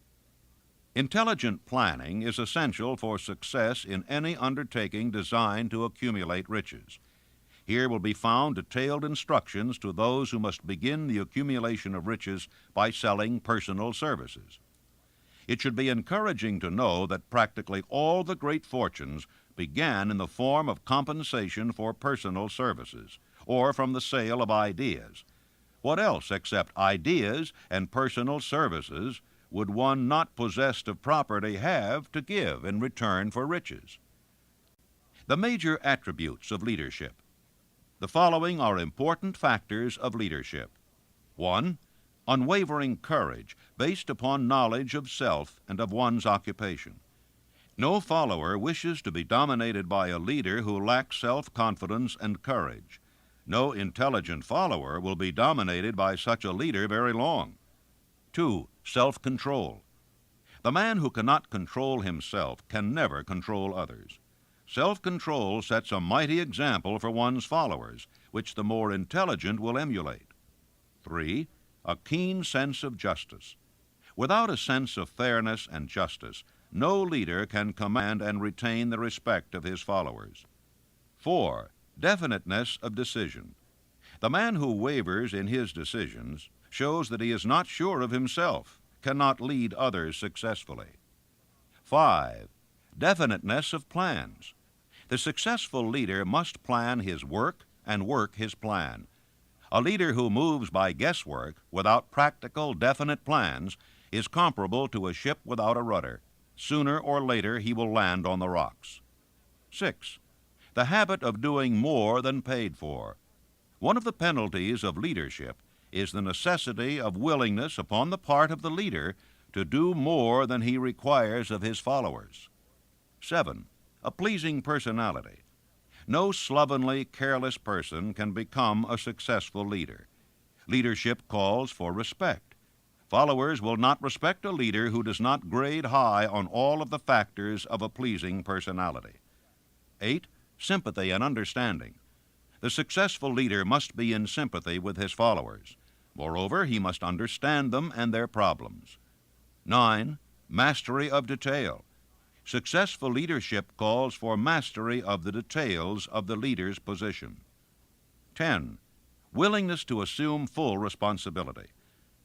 Intelligent planning is essential for success in any undertaking designed to accumulate riches. Here will be found detailed instructions to those who must begin the accumulation of riches by selling personal services. It should be encouraging to know that practically all the great fortunes began in the form of compensation for personal services, or from the sale of ideas. What else except ideas and personal services would one not possessed of property have to give in return for riches? The major attributes of leadership. The following are important factors of leadership. 1. Unwavering courage based upon knowledge of self and of one's occupation. No follower wishes to be dominated by a leader who lacks self-confidence and courage. No intelligent follower will be dominated by such a leader very long. 2. Self-control. The man who cannot control himself can never control others. Self-control sets a mighty example for one's followers, which the more intelligent will emulate. 3. A keen sense of justice. Without a sense of fairness and justice, no leader can command and retain the respect of his followers. 4. Definiteness of decision. The man who wavers in his decisions shows that he is not sure of himself, cannot lead others successfully. 5. Definiteness of plans. The successful leader must plan his work and work his plan. A leader who moves by guesswork without practical, definite plans is comparable to a ship without a rudder. Sooner or later he will land on the rocks. 6. The habit of doing more than paid for. One of the penalties of leadership is the necessity of willingness upon the part of the leader to do more than he requires of his followers. 7. A pleasing personality. No slovenly, careless person can become a successful leader. Leadership calls for respect. Followers will not respect a leader who does not grade high on all of the factors of a pleasing personality. 8. Sympathy and understanding. The successful leader must be in sympathy with his followers. Moreover, he must understand them and their problems. 9. Mastery of detail. Successful leadership calls for mastery of the details of the leader's position. 10. Willingness to assume full responsibility.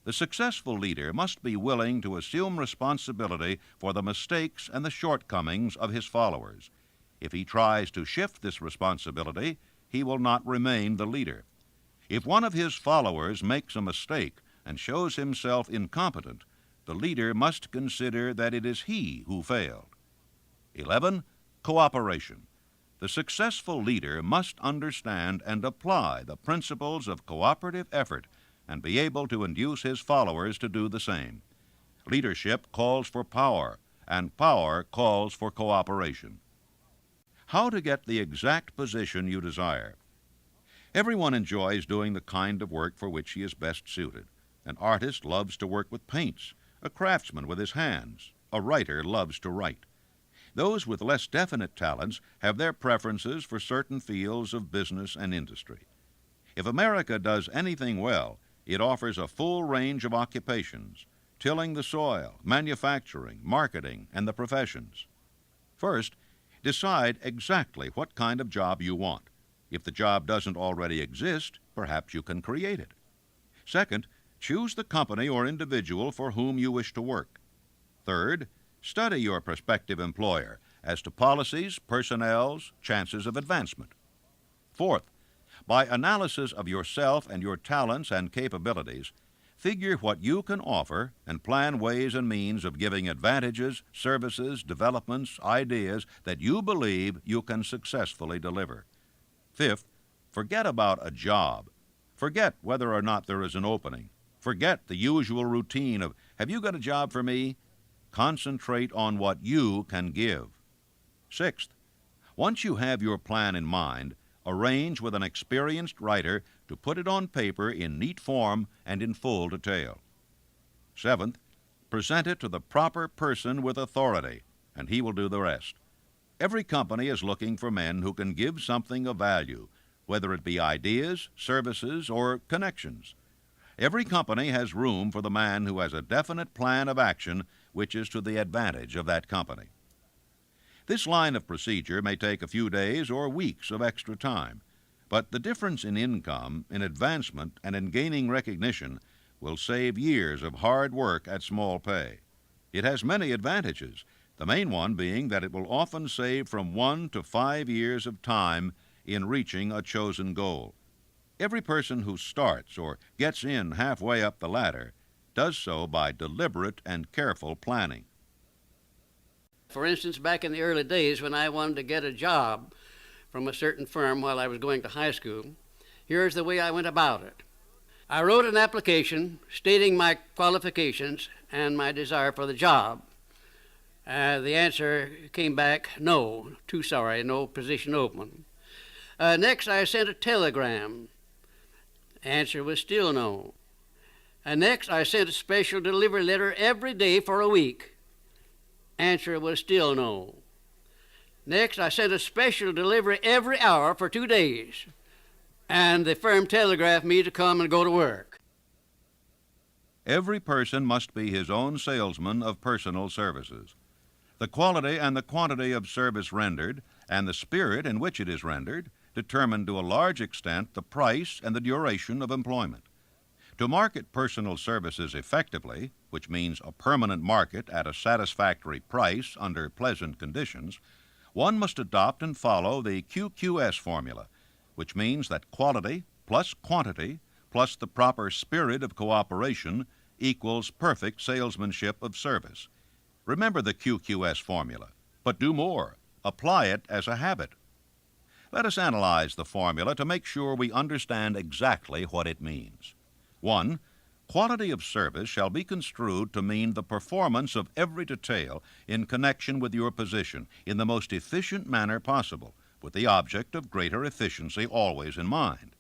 The successful leader must be willing to assume responsibility for the mistakes and the shortcomings of his followers. If he tries to shift this responsibility, he will not remain the leader. If one of his followers makes a mistake and shows himself incompetent, the leader must consider that it is he who failed. 11. Cooperation. The successful leader must understand and apply the principles of cooperative effort and be able to induce his followers to do the same. Leadership calls for power, and power calls for cooperation. How to get the exact position you desire. Everyone enjoys doing the kind of work for which he is best suited. An artist loves to work with paints, a craftsman with his hands, a writer loves to write. Those with less definite talents have their preferences for certain fields of business and industry. If America does anything well, it offers a full range of occupations: tilling the soil, manufacturing, marketing, and the professions. First, decide exactly what kind of job you want. If the job doesn't already exist, perhaps you can create it. Second, choose the company or individual for whom you wish to work. Third, study your prospective employer as to policies, personnels, chances of advancement. Fourth, by analysis of yourself and your talents and capabilities, figure what you can offer and plan ways and means of giving advantages, services, developments, ideas that you believe you can successfully deliver. Fifth, forget about a job. Forget whether or not there is an opening. Forget the usual routine of, "Have you got a job for me?" Concentrate on what you can give. Sixth, once you have your plan in mind, arrange with an experienced writer to put it on paper in neat form and in full detail. Seventh, present it to the proper person with authority, and he will do the rest. Every company is looking for men who can give something of value, whether it be ideas, services, or connections. Every company has room for the man who has a definite plan of action which is to the advantage of that company. This line of procedure may take a few days or weeks of extra time, but the difference in income, in advancement, and in gaining recognition will save years of hard work at small pay. It has many advantages, the main one being that it will often save from 1 to 5 years of time in reaching a chosen goal. Every person who starts or gets in halfway up the ladder does so by deliberate and careful planning. For instance, back in the early days when I wanted to get a job from a certain firm while I was going to high school, here's the way I went about it. I wrote an application stating my qualifications and my desire for the job. The answer came back, no, too sorry, no position open. Next, I sent a telegram. Answer was still no. Next, I sent a special delivery letter every day for a week. Answer was still no. Next, I sent a special delivery every hour for 2 days. And the firm telegraphed me to come and go to work. Every person must be his own salesman of personal services. The quality and the quantity of service rendered, and the spirit in which it is rendered, determine to a large extent the price and the duration of employment. To market personal services effectively, which means a permanent market at a satisfactory price under pleasant conditions, one must adopt and follow the QQS formula, which means that quality plus quantity plus the proper spirit of cooperation equals perfect salesmanship of service. Remember the QQS formula, but do more. Apply it as a habit. Let us analyze the formula to make sure we understand exactly what it means. 1. Quality of service shall be construed to mean the performance of every detail in connection with your position in the most efficient manner possible, with the object of greater efficiency always in mind.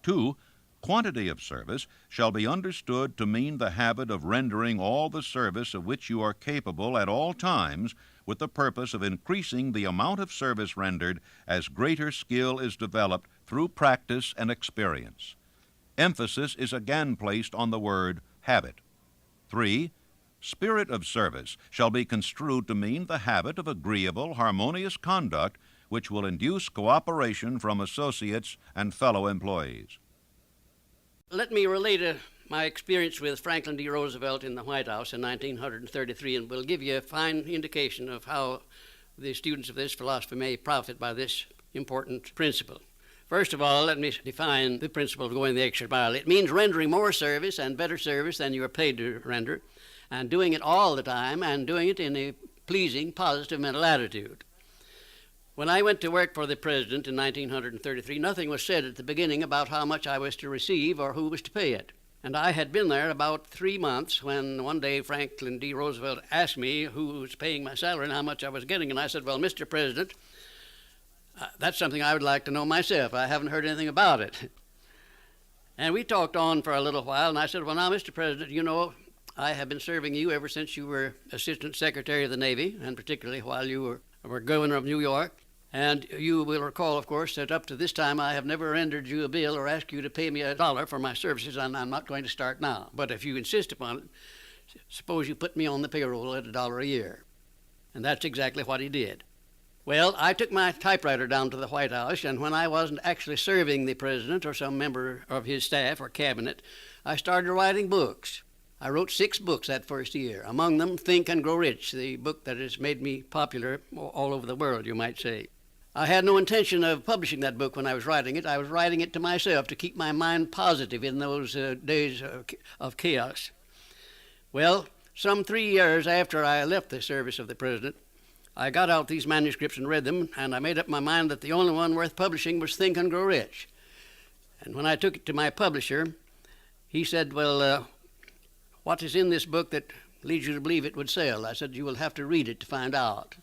2. Quantity of service shall be understood to mean the habit of rendering all the service of which you are capable at all times with the purpose of increasing the amount of service rendered as greater skill is developed through practice and experience. Emphasis is again placed on the word habit. 3. Spirit of service shall be construed to mean the habit of agreeable, harmonious conduct which will induce cooperation from associates and fellow employees. Let me relate my experience with Franklin D. Roosevelt in the White House in 1933, and will give you a fine indication of how the students of this philosophy may profit by this important principle. First of all, let me define the principle of going the extra mile. It means rendering more service and better service than you are paid to render, and doing it all the time, and doing it in a pleasing, positive mental attitude. When I went to work for the president in 1933, nothing was said at the beginning about how much I was to receive or who was to pay it. And I had been there about 3 months when one day Franklin D. Roosevelt asked me who was paying my salary and how much I was getting. And I said, well, Mr. President, that's something I would like to know myself. I haven't heard anything about it. And we talked on for a little while, and I said, well, now, Mr. President, you know, I have been serving you ever since you were Assistant Secretary of the Navy, and particularly while you were Governor of New York. And you will recall, of course, that up to this time I have never rendered you a bill or asked you to pay me $1 for my services, and I'm not going to start now. But if you insist upon it, suppose you put me on the payroll at $1 a year. And that's exactly what he did. Well, I took my typewriter down to the White House, and when I wasn't actually serving the president or some member of his staff or cabinet, I started writing books. I wrote 6 books that first year, among them Think and Grow Rich, the book that has made me popular all over the world, you might say. I had no intention of publishing that book when I was writing it. I was writing it to myself to keep my mind positive in those days of chaos. Well, some 3 years after I left the service of the president, I got out these manuscripts and read them, and I made up my mind that the only one worth publishing was Think and Grow Rich. And when I took it to my publisher, he said, well, what is in this book that leads you to believe it would sell? I said, you will have to read it to find out.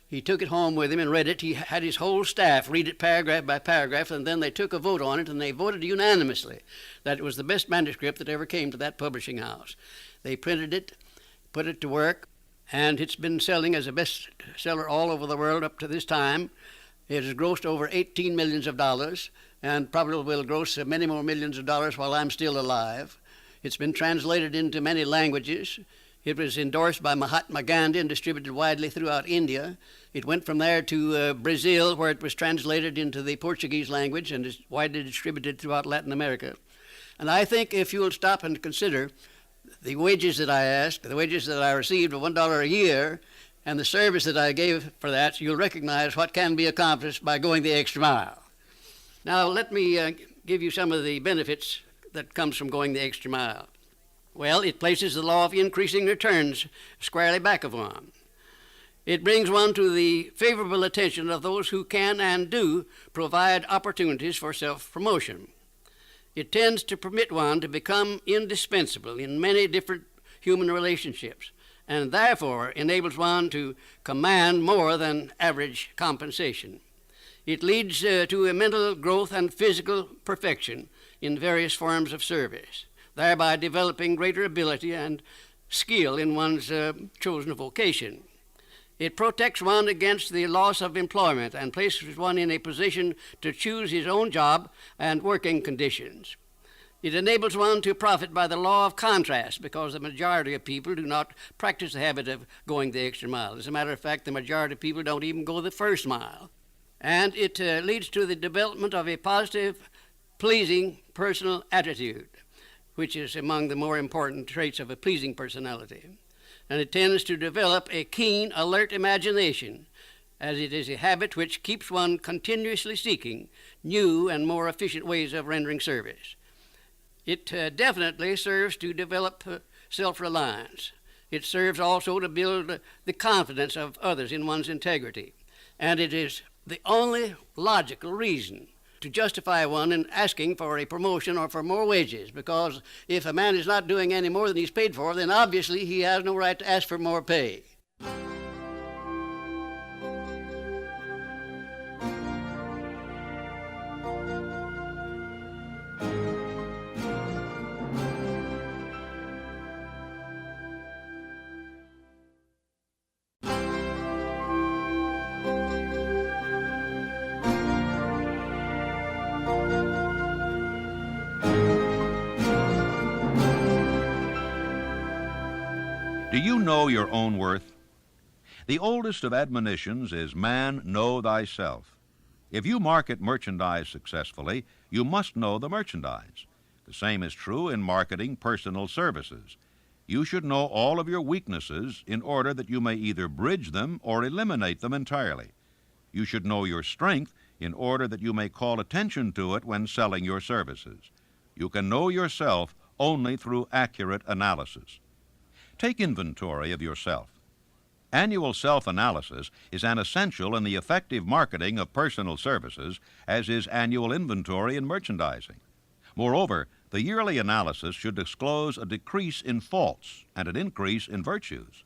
He took it home with him and read it. He had his whole staff read it paragraph by paragraph, and then they took a vote on it, and they voted unanimously that it was the best manuscript that ever came to that publishing house. They printed it, put it to work, and it's been selling as a bestseller all over the world up to this time. It has grossed over $18 million and probably will gross many more millions of dollars while I'm still alive. It's been translated into many languages. It was endorsed by Mahatma Gandhi and distributed widely throughout India. It went from there to Brazil, where it was translated into the Portuguese language and is widely distributed throughout Latin America. And I think if you will stop and consider the wages that I asked, the wages that I received of $1 a year, and the service that I gave for that, you'll recognize what can be accomplished by going the extra mile. Now, let me give you some of the benefits that comes from going the extra mile. Well, it places the law of increasing returns squarely back of one. It brings one to the favorable attention of those who can and do provide opportunities for self-promotion. It tends to permit one to become indispensable in many different human relationships, and therefore enables one to command more than average compensation. It leads to a mental growth and physical perfection in various forms of service, thereby developing greater ability and skill in one's chosen vocation. It protects one against the loss of employment and places one in a position to choose his own job and working conditions. It enables one to profit by the law of contrast, because the majority of people do not practice the habit of going the extra mile. As a matter of fact, the majority of people don't even go the first mile. And it leads to the development of a positive, pleasing personal attitude, which is among the more important traits of a pleasing personality. And it tends to develop a keen, alert imagination, as it is a habit which keeps one continuously seeking new and more efficient ways of rendering service. It definitely serves to develop self-reliance. It serves also to build the confidence of others in one's integrity. And it is the only logical reason to justify one in asking for a promotion or for more wages, because if a man is not doing any more than he's paid for, then obviously he has no right to ask for more pay. Do you know your own worth? The oldest of admonitions is, "Man, know thyself." If you market merchandise successfully, you must know the merchandise. The same is true in marketing personal services. You should know all of your weaknesses in order that you may either bridge them or eliminate them entirely. You should know your strength in order that you may call attention to it when selling your services. You can know yourself only through accurate analysis. Take inventory of yourself. Annual self-analysis is an essential in the effective marketing of personal services, as is annual inventory in merchandising. Moreover, the yearly analysis should disclose a decrease in faults and an increase in virtues.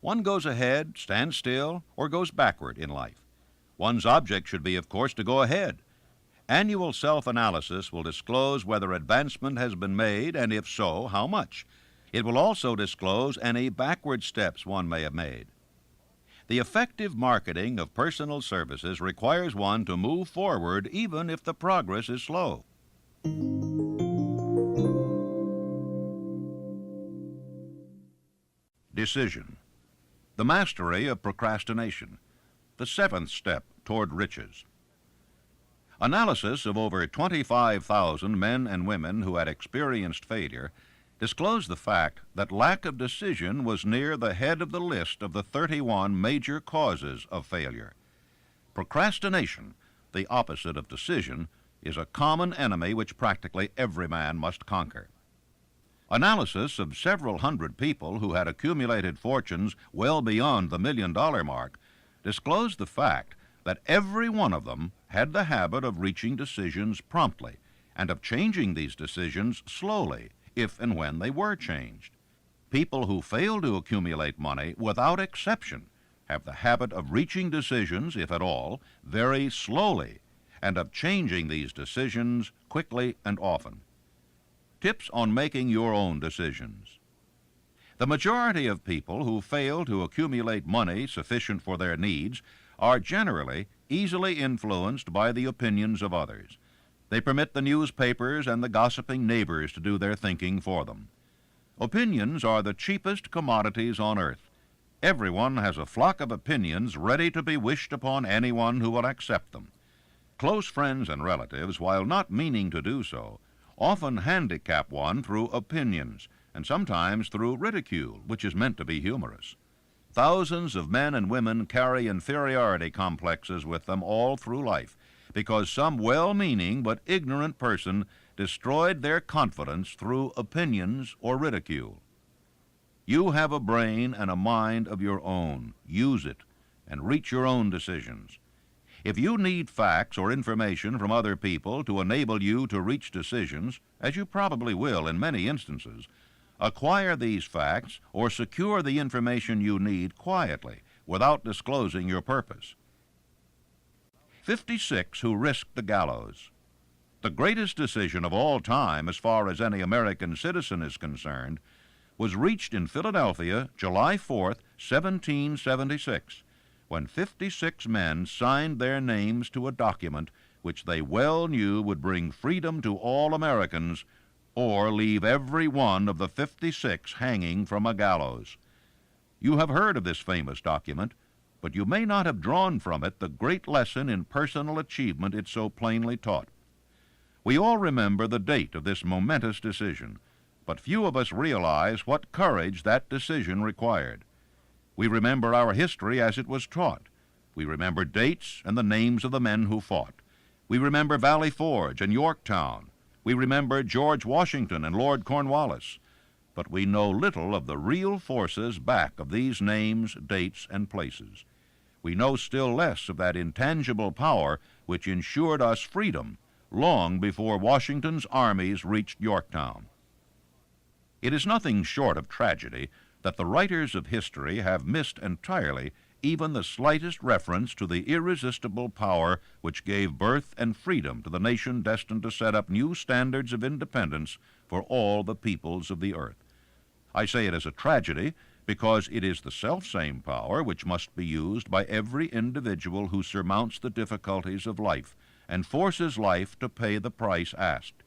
One goes ahead, stands still, or goes backward in life. One's object should be, of course, to go ahead. Annual self-analysis will disclose whether advancement has been made, and if so, how much. It will also disclose any backward steps one may have made. The effective marketing of personal services requires one to move forward even if the progress is slow. Decision. The mastery of procrastination. The seventh step toward riches. Analysis of over 25,000 men and women who had experienced failure disclosed the fact that lack of decision was near the head of the list of the 31 major causes of failure. Procrastination, the opposite of decision, is a common enemy which practically every man must conquer. Analysis of several hundred people who had accumulated fortunes well beyond the $1 million mark disclosed the fact that every one of them had the habit of reaching decisions promptly and of changing these decisions slowly, if and when they were changed. People who fail to accumulate money, without exception, have the habit of reaching decisions, if at all, very slowly, and of changing these decisions quickly and often. Tips on making your own decisions. The majority of people who fail to accumulate money sufficient for their needs are generally easily influenced by the opinions of others. They permit the newspapers and the gossiping neighbors to do their thinking for them. Opinions are the cheapest commodities on earth. Everyone has a flock of opinions ready to be wished upon anyone who will accept them. Close friends and relatives, while not meaning to do so, often handicap one through opinions, and sometimes through ridicule, which is meant to be humorous. Thousands of men and women carry inferiority complexes with them all through life, because some well-meaning but ignorant person destroyed their confidence through opinions or ridicule. You have a brain and a mind of your own. Use it and reach your own decisions. If you need facts or information from other people to enable you to reach decisions, as you probably will in many instances, acquire these facts or secure the information you need quietly without disclosing your purpose. 56 who risked the gallows. The greatest decision of all time, as far as any American citizen is concerned, was reached in Philadelphia, July 4th, 1776, when 56 men signed their names to a document which they well knew would bring freedom to all Americans or leave every one of the 56 hanging from a gallows. You have heard of this famous document, but you may not have drawn from it the great lesson in personal achievement it so plainly taught. We all remember the date of this momentous decision, but few of us realize what courage that decision required. We remember our history as it was taught. We remember dates and the names of the men who fought. We remember Valley Forge and Yorktown. We remember George Washington and Lord Cornwallis. But we know little of the real forces back of these names, dates, and places. We know still less of that intangible power which ensured us freedom long before Washington's armies reached Yorktown. It is nothing short of tragedy that the writers of history have missed entirely even the slightest reference to the irresistible power which gave birth and freedom to the nation destined to set up new standards of independence for all the peoples of the earth. I say it as a tragedy because it is the selfsame power which must be used by every individual who surmounts the difficulties of life and forces life to pay the price asked.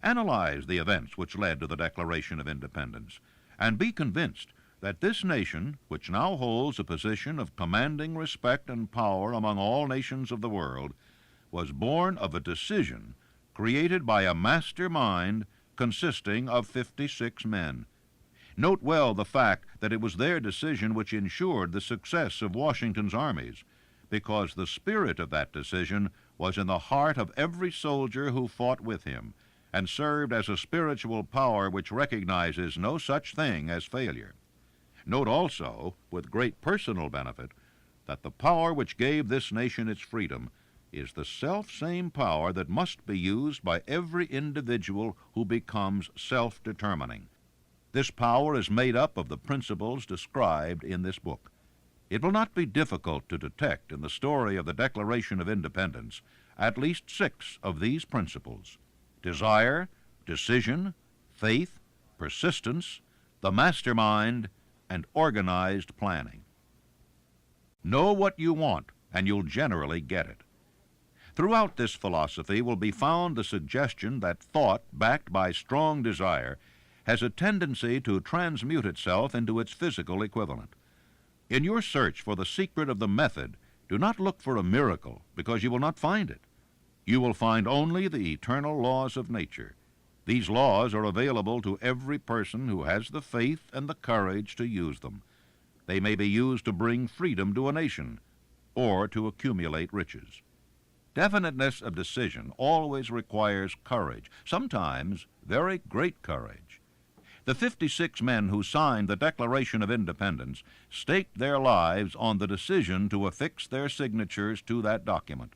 Analyze the events which led to the Declaration of Independence, and be convinced that this nation, which now holds a position of commanding respect and power among all nations of the world, was born of a decision created by a master mind consisting of 56 men. Note well the fact that it was their decision which ensured the success of Washington's armies, because the spirit of that decision was in the heart of every soldier who fought with him, and served as a spiritual power which recognizes no such thing as failure. Note also, with great personal benefit, that the power which gave this nation its freedom is the self-same power that must be used by every individual who becomes self-determining. This power is made up of the principles described in this book. It will not be difficult to detect in the story of the Declaration of Independence at least 6 of these principles: desire, decision, faith, persistence, the mastermind, and organized planning. Know what you want, and you'll generally get it. Throughout this philosophy will be found the suggestion that thought, backed by strong desire, has a tendency to transmute itself into its physical equivalent. In your search for the secret of the method, do not look for a miracle, because you will not find it. You will find only the eternal laws of nature. These laws are available to every person who has the faith and the courage to use them. They may be used to bring freedom to a nation or to accumulate riches. Definiteness of decision always requires courage, sometimes very great courage. The 56 men who signed the Declaration of Independence staked their lives on the decision to affix their signatures to that document.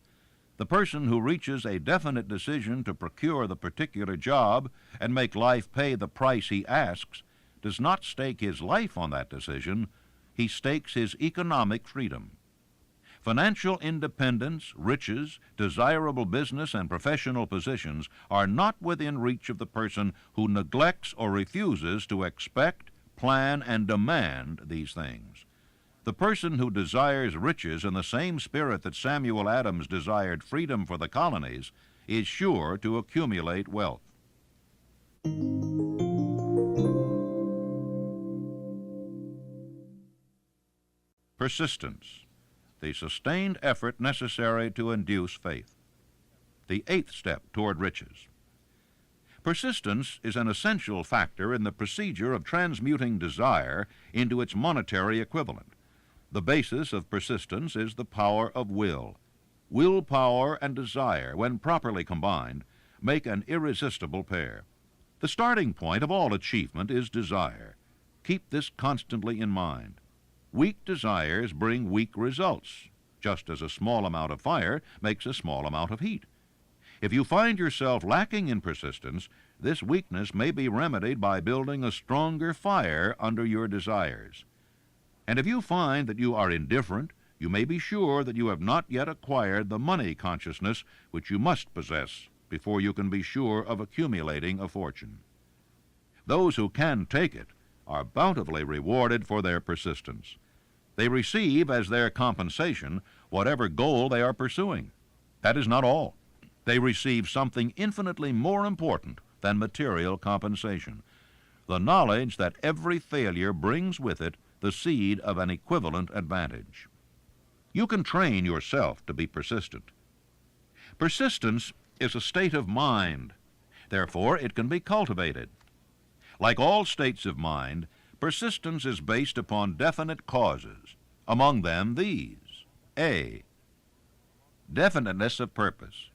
The person who reaches a definite decision to procure the particular job and make life pay the price he asks does not stake his life on that decision, he stakes his economic freedom. Financial independence, riches, desirable business, and professional positions are not within reach of the person who neglects or refuses to expect, plan, and demand these things. The person who desires riches in the same spirit that Samuel Adams desired freedom for the colonies is sure to accumulate wealth. Persistence, the sustained effort necessary to induce faith. The eighth step toward riches. Persistence is an essential factor in the procedure of transmuting desire into its monetary equivalent. The basis of persistence is the power of will. Willpower and desire, when properly combined, make an irresistible pair. The starting point of all achievement is desire. Keep this constantly in mind. Weak desires bring weak results, just as a small amount of fire makes a small amount of heat. If you find yourself lacking in persistence, this weakness may be remedied by building a stronger fire under your desires. And if you find that you are indifferent, you may be sure that you have not yet acquired the money consciousness which you must possess before you can be sure of accumulating a fortune. Those who can take it are bountifully rewarded for their persistence. They receive as their compensation whatever goal they are pursuing. That is not all. They receive something infinitely more important than material compensation, the knowledge that every failure brings with it the seed of an equivalent advantage. You can train yourself to be persistent. Persistence is a state of mind. Therefore, it can be cultivated. Like all states of mind, persistence is based upon definite causes, among them these. A. Definiteness of purpose.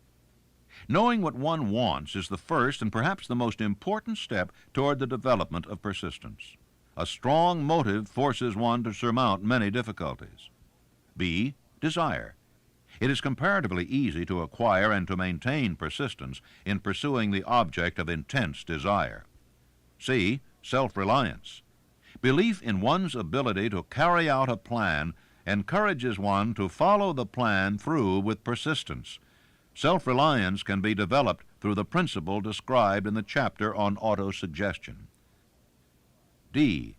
Knowing what one wants is the first and perhaps the most important step toward the development of persistence. A strong motive forces one to surmount many difficulties. B. Desire. It is comparatively easy to acquire and to maintain persistence in pursuing the object of intense desire. C. Self-reliance. Belief in one's ability to carry out a plan encourages one to follow the plan through with persistence. Self-reliance can be developed through the principle described in the chapter on autosuggestion. D.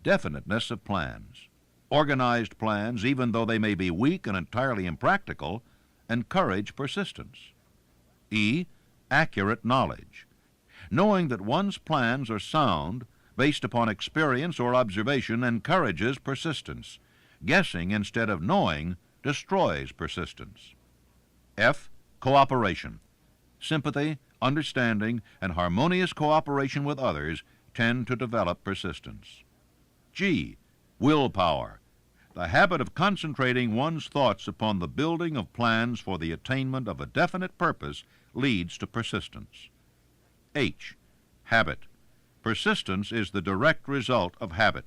Definiteness of plans. Organized plans, even though they may be weak and entirely impractical, encourage persistence. E. Accurate knowledge. Knowing that one's plans are sound, based upon experience or observation, encourages persistence. Guessing instead of knowing destroys persistence. F. Cooperation. Sympathy, understanding, and harmonious cooperation with others tend to develop persistence. G. Willpower. The habit of concentrating one's thoughts upon the building of plans for the attainment of a definite purpose leads to persistence. H. Habit. Persistence is the direct result of habit.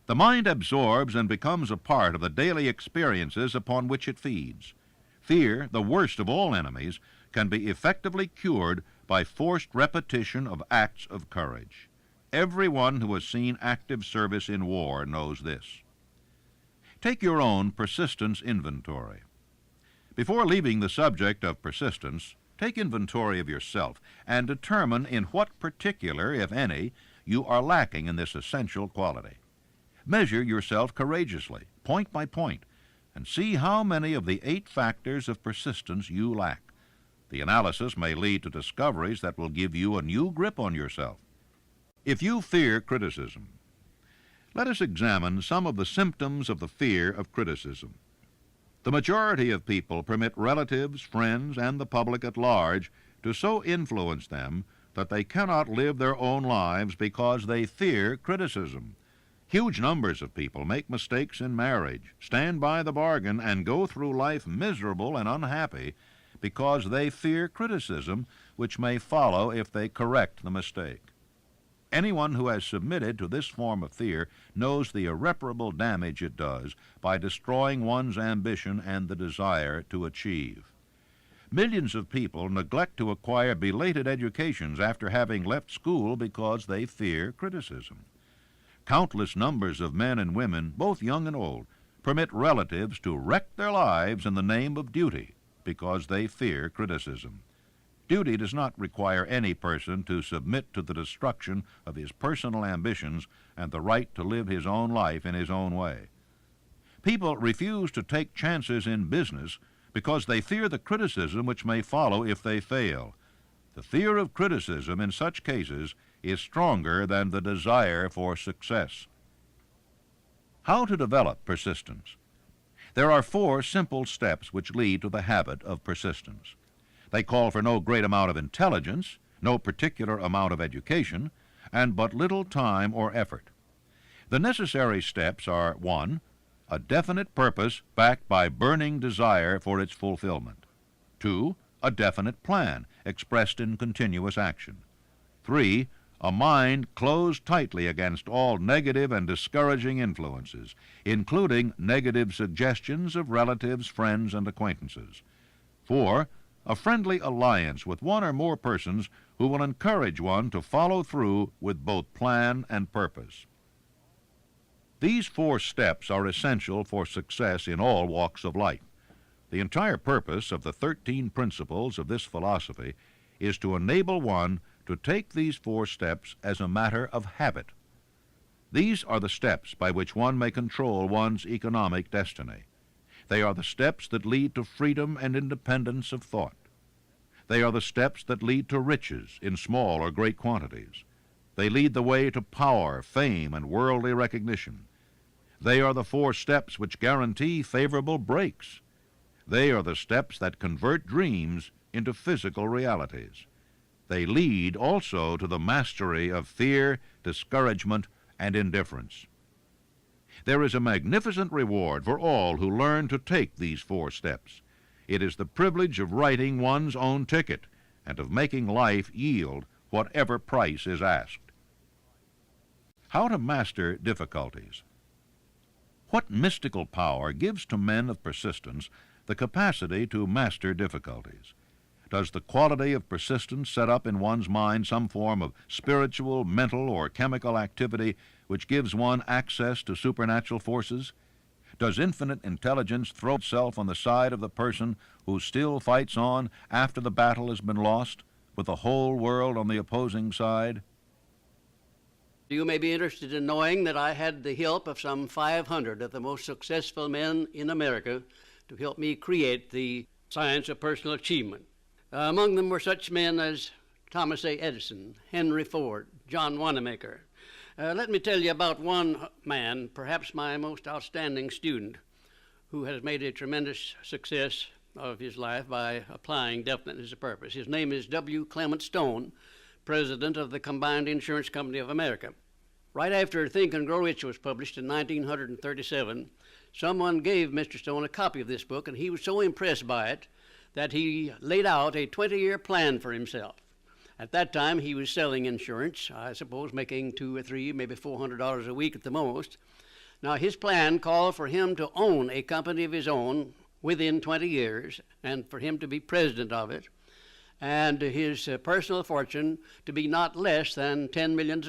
The mind absorbs and becomes a part of the daily experiences upon which it feeds. Fear, the worst of all enemies, can be effectively cured by forced repetition of acts of courage. Everyone who has seen active service in war knows this. Take your own persistence inventory. Before leaving the subject of persistence, take inventory of yourself and determine in what particular, if any, you are lacking in this essential quality. Measure yourself courageously, point by point, and see how many of the 8 factors of persistence you lack. The analysis may lead to discoveries that will give you a new grip on yourself. If you fear criticism, let us examine some of the symptoms of the fear of criticism. The majority of people permit relatives, friends, and the public at large to so influence them that they cannot live their own lives because they fear criticism. Huge numbers of people make mistakes in marriage, stand by the bargain, and go through life miserable and unhappy because they fear criticism, which may follow if they correct the mistake. Anyone who has submitted to this form of fear knows the irreparable damage it does by destroying one's ambition and the desire to achieve. Millions of people neglect to acquire belated educations after having left school because they fear criticism. Countless numbers of men and women, both young and old, permit relatives to wreck their lives in the name of duty because they fear criticism. Duty does not require any person to submit to the destruction of his personal ambitions and the right to live his own life in his own way. People refuse to take chances in business because they fear the criticism which may follow if they fail. The fear of criticism in such cases is stronger than the desire for success. How to develop persistence? There are 4 simple steps which lead to the habit of persistence. They call for no great amount of intelligence, no particular amount of education, and but little time or effort. The necessary steps are 1. A definite purpose backed by burning desire for its fulfillment. 2. A definite plan expressed in continuous action. 3. A mind closed tightly against all negative and discouraging influences, including negative suggestions of relatives, friends, and acquaintances. 4. A friendly alliance with one or more persons who will encourage one to follow through with both plan and purpose. These 4 steps are essential for success in all walks of life. The entire purpose of the 13 principles of this philosophy is to enable one to take these 4 steps as a matter of habit. These are the steps by which one may control one's economic destiny. They are the steps that lead to freedom and independence of thought. They are the steps that lead to riches in small or great quantities. They lead the way to power, fame, and worldly recognition. They are the 4 steps which guarantee favorable breaks. They are the steps that convert dreams into physical realities. They lead also to the mastery of fear, discouragement, and indifference. There is a magnificent reward for all who learn to take these 4 steps. It is the privilege of writing one's own ticket and of making life yield whatever price is asked. How to master difficulties? What mystical power gives to men of persistence the capacity to master difficulties? Does the quality of persistence set up in one's mind some form of spiritual, mental, or chemical activity which gives one access to supernatural forces? Does infinite intelligence throw itself on the side of the person who still fights on after the battle has been lost, with the whole world on the opposing side? You may be interested in knowing that I had the help of some 500 of the most successful men in America to help me create the science of personal achievement. Among them were such men as Thomas A. Edison, Henry Ford, John Wanamaker. Let me tell you about one man, perhaps my most outstanding student, who has made a tremendous success of his life by applying definiteness of purpose. His name is W. Clement Stone, president of the Combined Insurance Company of America. Right after Think and Grow Rich was published in 1937, someone gave Mr. Stone a copy of this book, and he was so impressed by it that he laid out a 20-year plan for himself. At that time, he was selling insurance, I suppose making $200 or $300, maybe $400 a week at the most. Now, his plan called for him to own a company of his own within 20 years and for him to be president of it, and his personal fortune to be not less than $10 million.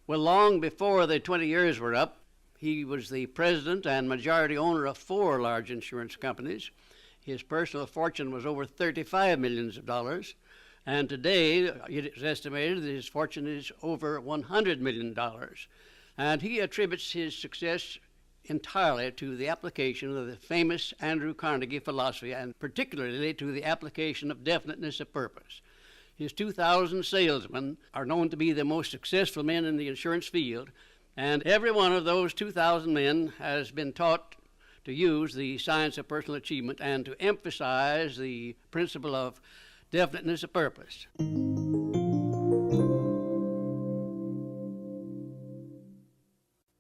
Well, long before the 20 years were up, he was the president and majority owner of 4 large insurance companies. His personal fortune was over $35 million, and today it is estimated that his fortune is over $100 million. And he attributes his success entirely to the application of the famous Andrew Carnegie philosophy, and particularly to the application of definiteness of purpose. His 2,000 salesmen are known to be the most successful men in the insurance field, and every one of those 2,000 men has been taught to use the science of personal achievement and to emphasize the principle of definiteness of purpose.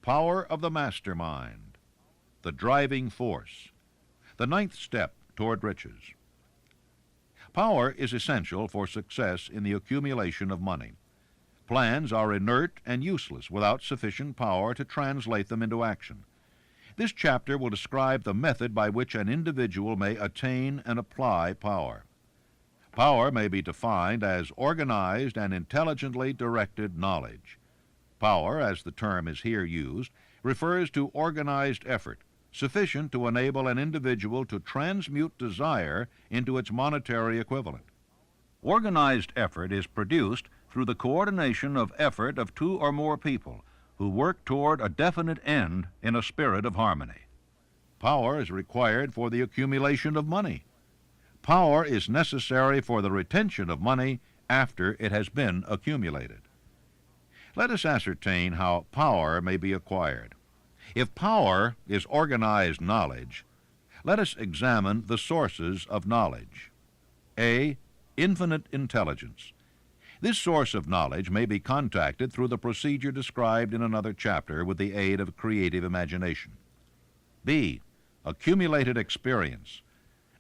Power of the mastermind, the driving force, the 9th step toward riches. Power is essential for success in the accumulation of money. Plans are inert and useless without sufficient power to translate them into action. This chapter will describe the method by which an individual may attain and apply power. Power may be defined as organized and intelligently directed knowledge. Power, as the term is here used, refers to organized effort, sufficient to enable an individual to transmute desire into its monetary equivalent. Organized effort is produced through the coordination of effort of two or more people who work toward a definite end in a spirit of harmony. Power is required for the accumulation of money. Power is necessary for the retention of money after it has been accumulated. Let us ascertain how power may be acquired. If power is organized knowledge, let us examine the sources of knowledge. A. Infinite intelligence. This source of knowledge may be contacted through the procedure described in another chapter with the aid of creative imagination. B. Accumulated experience.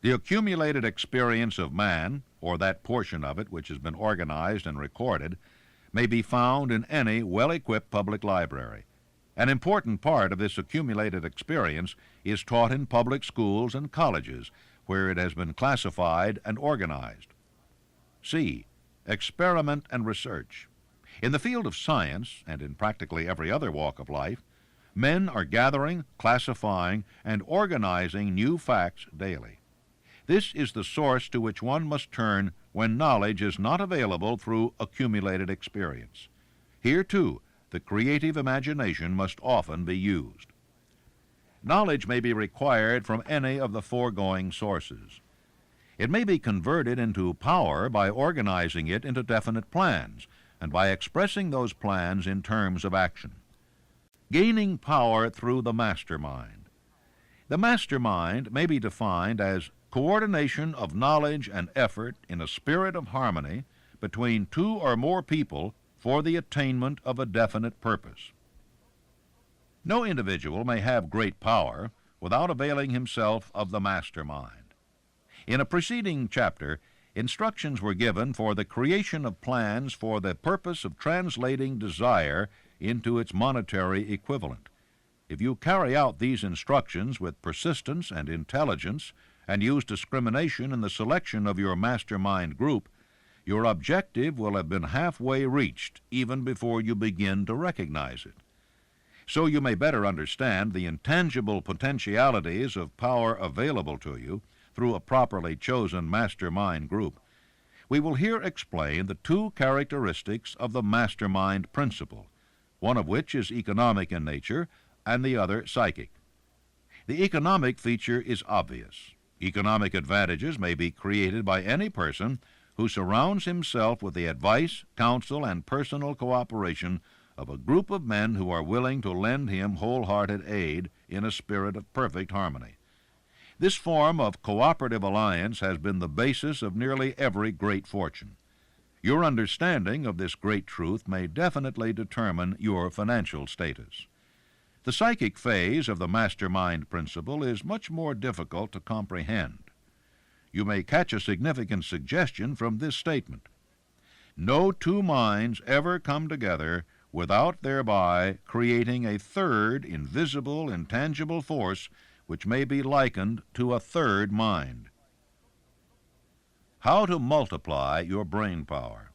The accumulated experience of man, or that portion of it which has been organized and recorded, may be found in any well-equipped public library. An important part of this accumulated experience is taught in public schools and colleges, where it has been classified and organized. C. Experiment and research. In the field of science, and in practically every other walk of life, men are gathering, classifying, and organizing new facts daily. This is the source to which one must turn when knowledge is not available through accumulated experience. Here, too, the creative imagination must often be used. Knowledge may be required from any of the foregoing sources. It may be converted into power by organizing it into definite plans and by expressing those plans in terms of action. Gaining power through the mastermind. The mastermind may be defined as coordination of knowledge and effort in a spirit of harmony between two or more people for the attainment of a definite purpose. No individual may have great power without availing himself of the mastermind. In a preceding chapter, instructions were given for the creation of plans for the purpose of translating desire into its monetary equivalent. If you carry out these instructions with persistence and intelligence and use discrimination in the selection of your mastermind group, your objective will have been halfway reached even before you begin to recognize it. So you may better understand the intangible potentialities of power available to you through a properly chosen mastermind group, we will here explain the two characteristics of the mastermind principle, one of which is economic in nature and the other psychic. The economic feature is obvious. Economic advantages may be created by any person who surrounds himself with the advice, counsel, and personal cooperation of a group of men who are willing to lend him wholehearted aid in a spirit of perfect harmony. This form of cooperative alliance has been the basis of nearly every great fortune. Your understanding of this great truth may definitely determine your financial status. The psychic phase of the mastermind principle is much more difficult to comprehend. You may catch a significant suggestion from this statement. No two minds ever come together without thereby creating a third invisible, intangible force which may be likened to a third mind. How to multiply your brain power.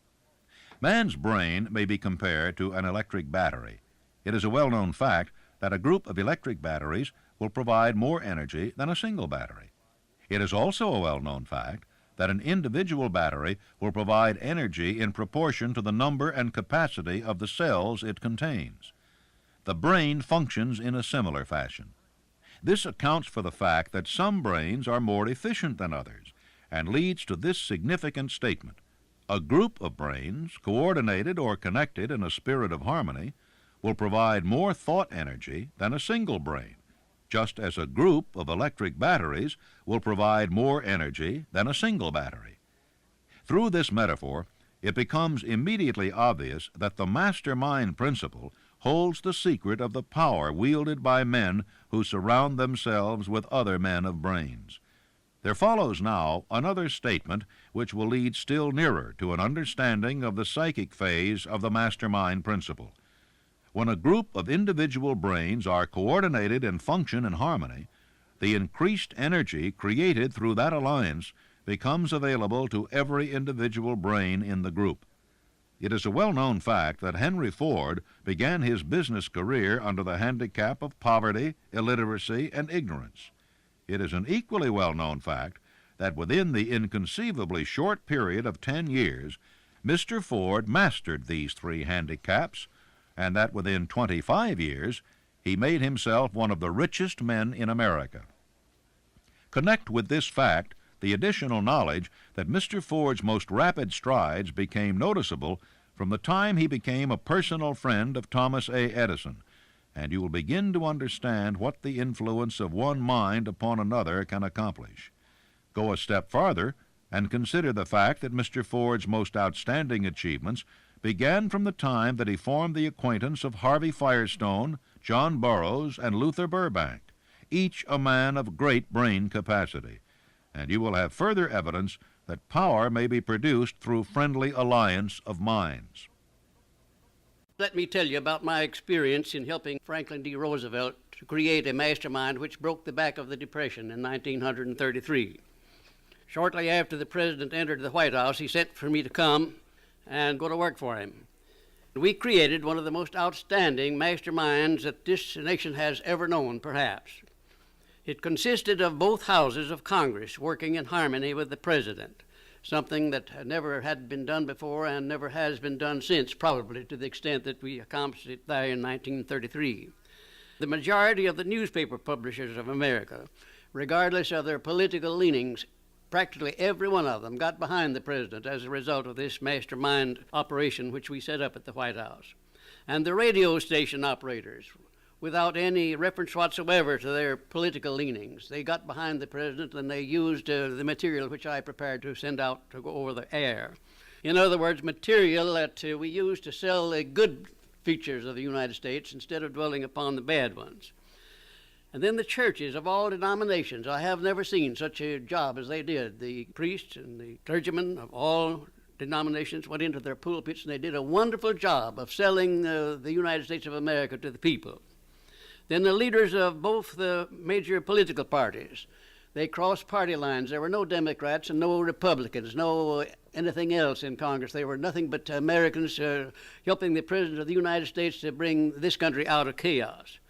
Man's brain may be compared to an electric battery. It is a well-known fact that a group of electric batteries will provide more energy than a single battery. It is also a well-known fact that an individual battery will provide energy in proportion to the number and capacity of the cells it contains. The brain functions in a similar fashion. This accounts for the fact that some brains are more efficient than others, and leads to this significant statement. A group of brains, coordinated or connected in a spirit of harmony, will provide more thought energy than a single brain, just as a group of electric batteries will provide more energy than a single battery. Through this metaphor, it becomes immediately obvious that the mastermind principle holds the secret of the power wielded by men who surround themselves with other men of brains. There follows now another statement which will lead still nearer to an understanding of the psychic phase of the mastermind principle. When a group of individual brains are coordinated and function in harmony, the increased energy created through that alliance becomes available to every individual brain in the group. It is a well-known fact that Henry Ford began his business career under the handicap of poverty, illiteracy, and ignorance. It is an equally well-known fact that within the inconceivably short period of 10 years, Mr. Ford mastered these three handicaps, and that within 25 years, he made himself one of the richest men in America. Connect with this fact the additional knowledge that Mr. Ford's most rapid strides became noticeable from the time he became a personal friend of Thomas A. Edison, and you will begin to understand what the influence of one mind upon another can accomplish. Go a step farther and consider the fact that Mr. Ford's most outstanding achievements began from the time that he formed the acquaintance of Harvey Firestone, John Burroughs, and Luther Burbank, each a man of great brain capacity, and you will have further evidence that power may be produced through friendly alliance of minds. Let me tell you about my experience in helping Franklin D. Roosevelt to create a mastermind which broke the back of the Depression in 1933. Shortly after the President entered the White House, he sent for me to come and go to work for him. We created one of the most outstanding masterminds that this nation has ever known, perhaps. It consisted of both houses of Congress working in harmony with the President, something that never had been done before and never has been done since, probably to the extent that we accomplished it there in 1933. The majority of the newspaper publishers of America, regardless of their political leanings, practically every one of them got behind the President as a result of this mastermind operation which we set up at the White House. And the radio station operators, without any reference whatsoever to their political leanings, they got behind the President and they used the material which I prepared to send out to go over the air. In other words, material that we used to sell the good features of the United States instead of dwelling upon the bad ones. And then the churches of all denominations, I have never seen such a job as they did. The priests and the clergymen of all denominations went into their pulpits and they did a wonderful job of selling the United States of America to the people. Then the leaders of both the major political parties, they crossed party lines. There were no Democrats and no Republicans, no anything else in Congress. They were nothing but Americans helping the President of the United States to bring this country out of chaos.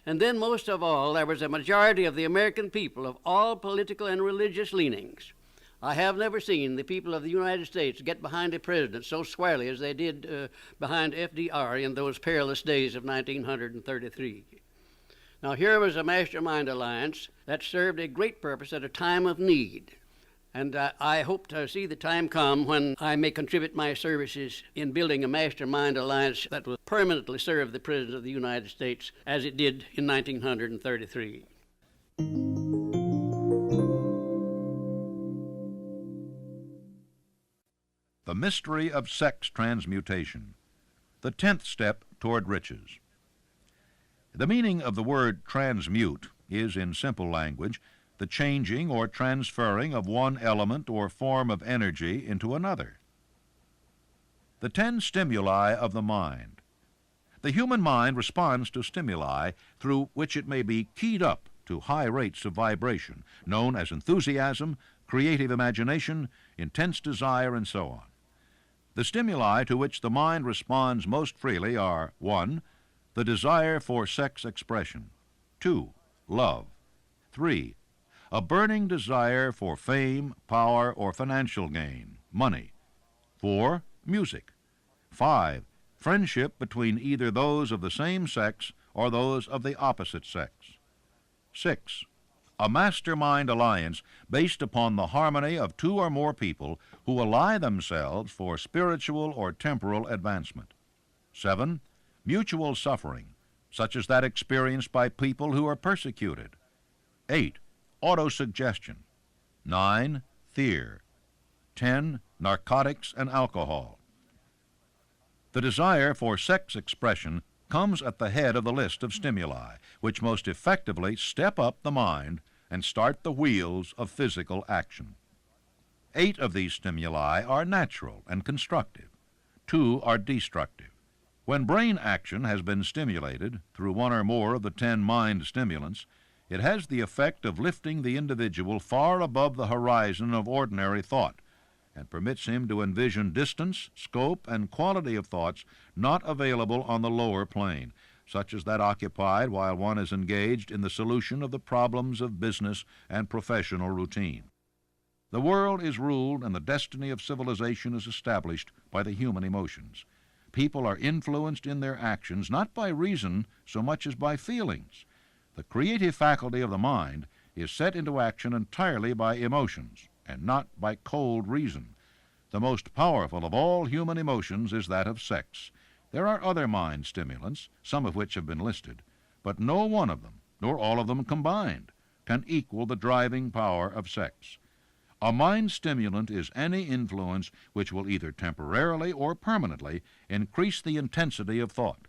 And then most of all, there was a majority of the American people of all political and religious leanings. I have never seen the people of the United States get behind a president so squarely as they did behind FDR in those perilous days of 1933. Now here was a mastermind alliance that served a great purpose at a time of need. And I hope to see the time come when I may contribute my services in building a mastermind alliance that will permanently serve the President of the United States as it did in 1933. The mystery of sex transmutation, the 10th step toward riches. The meaning of the word transmute is, in simple language, the changing or transferring of one element or form of energy into another. The 10 stimuli of the mind. The human mind responds to stimuli through which it may be keyed up to high rates of vibration, known as enthusiasm, creative imagination, intense desire, and so on. The stimuli to which the mind responds most freely are 1. The desire for sex expression, 2. Love, 3. A burning desire for fame, power, or financial gain, money, 4. Music, 5. Friendship between either those of the same sex or those of the opposite sex, 6. A mastermind alliance based upon the harmony of 2 or more people who ally themselves for spiritual or temporal advancement, 7. Mutual suffering, such as that experienced by people who are persecuted, 8. Autosuggestion, 9. Fear, 10. Narcotics and alcohol. The desire for sex expression comes at the head of the list of stimuli, which most effectively step up the mind and start the wheels of physical action. 8 of these stimuli are natural and constructive. 2 are destructive. When brain action has been stimulated through 1 or more of the 10 mind stimulants, it has the effect of lifting the individual far above the horizon of ordinary thought and permits him to envision distance, scope, and quality of thoughts not available on the lower plane, such as that occupied while one is engaged in the solution of the problems of business and professional routine. The world is ruled and the destiny of civilization is established by the human emotions. People are influenced in their actions not by reason so much as by feelings. The creative faculty of the mind is set into action entirely by emotions and not by cold reason. The most powerful of all human emotions is that of sex. There are other mind stimulants, some of which have been listed, but no one of them, nor all of them combined, can equal the driving power of sex. A mind stimulant is any influence which will either temporarily or permanently increase the intensity of thought.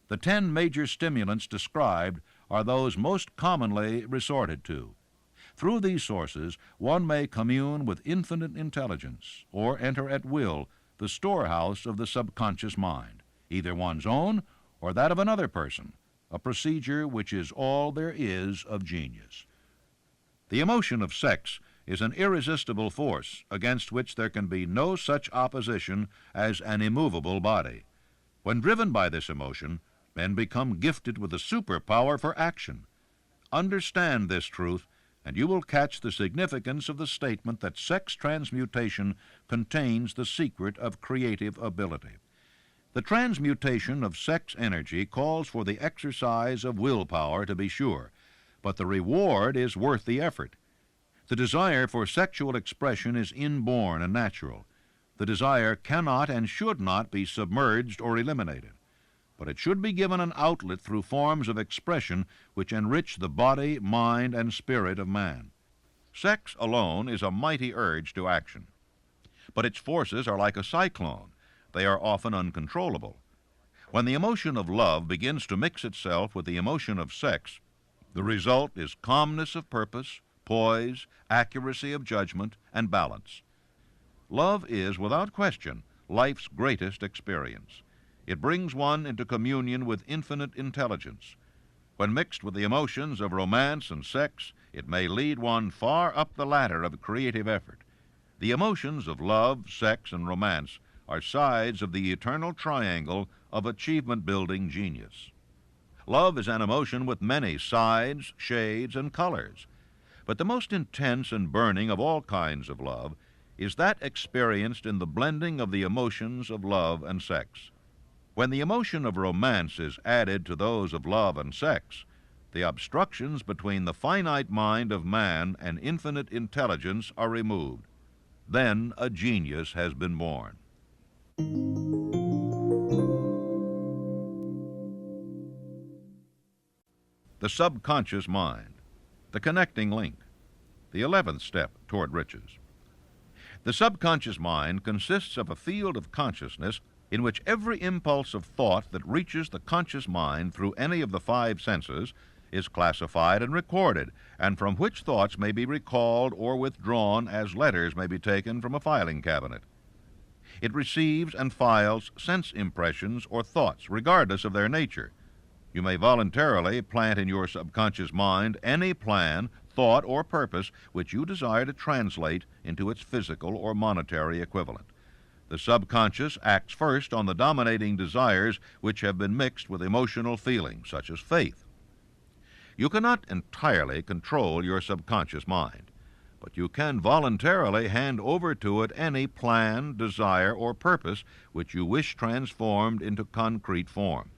The 10 major stimulants described are those most commonly resorted to. Through these sources, one may commune with infinite intelligence or enter at will the storehouse of the subconscious mind, either one's own or that of another person, a procedure which is all there is of genius. The emotion of sex is an irresistible force against which there can be no such opposition as an immovable body. When driven by this emotion, men become gifted with a superpower for action. Understand this truth, and you will catch the significance of the statement that sex transmutation contains the secret of creative ability. The transmutation of sex energy calls for the exercise of willpower, to be sure, but the reward is worth the effort. The desire for sexual expression is inborn and natural. The desire cannot and should not be submerged or eliminated, but it should be given an outlet through forms of expression which enrich the body, mind, and spirit of man. Sex alone is a mighty urge to action, but its forces are like a cyclone. They are often uncontrollable. When the emotion of love begins to mix itself with the emotion of sex, the result is calmness of purpose, poise, accuracy of judgment, and balance. Love is, without question, life's greatest experience. It brings one into communion with infinite intelligence. When mixed with the emotions of romance and sex, it may lead one far up the ladder of creative effort. The emotions of love, sex, and romance are sides of the eternal triangle of achievement-building genius. Love is an emotion with many sides, shades, and colors. But the most intense and burning of all kinds of love is that experienced in the blending of the emotions of love and sex. When the emotion of romance is added to those of love and sex, the obstructions between the finite mind of man and infinite intelligence are removed. Then a genius has been born. The subconscious mind, the connecting link, the 11th step toward riches. The subconscious mind consists of a field of consciousness in which every impulse of thought that reaches the conscious mind through any of the 5 senses is classified and recorded, and from which thoughts may be recalled or withdrawn as letters may be taken from a filing cabinet. It receives and files sense impressions or thoughts, regardless of their nature. You may voluntarily plant in your subconscious mind any plan, thought, or purpose which you desire to translate into its physical or monetary equivalent. The subconscious acts first on the dominating desires which have been mixed with emotional feelings, such as faith. You cannot entirely control your subconscious mind, but you can voluntarily hand over to it any plan, desire, or purpose which you wish transformed into concrete form.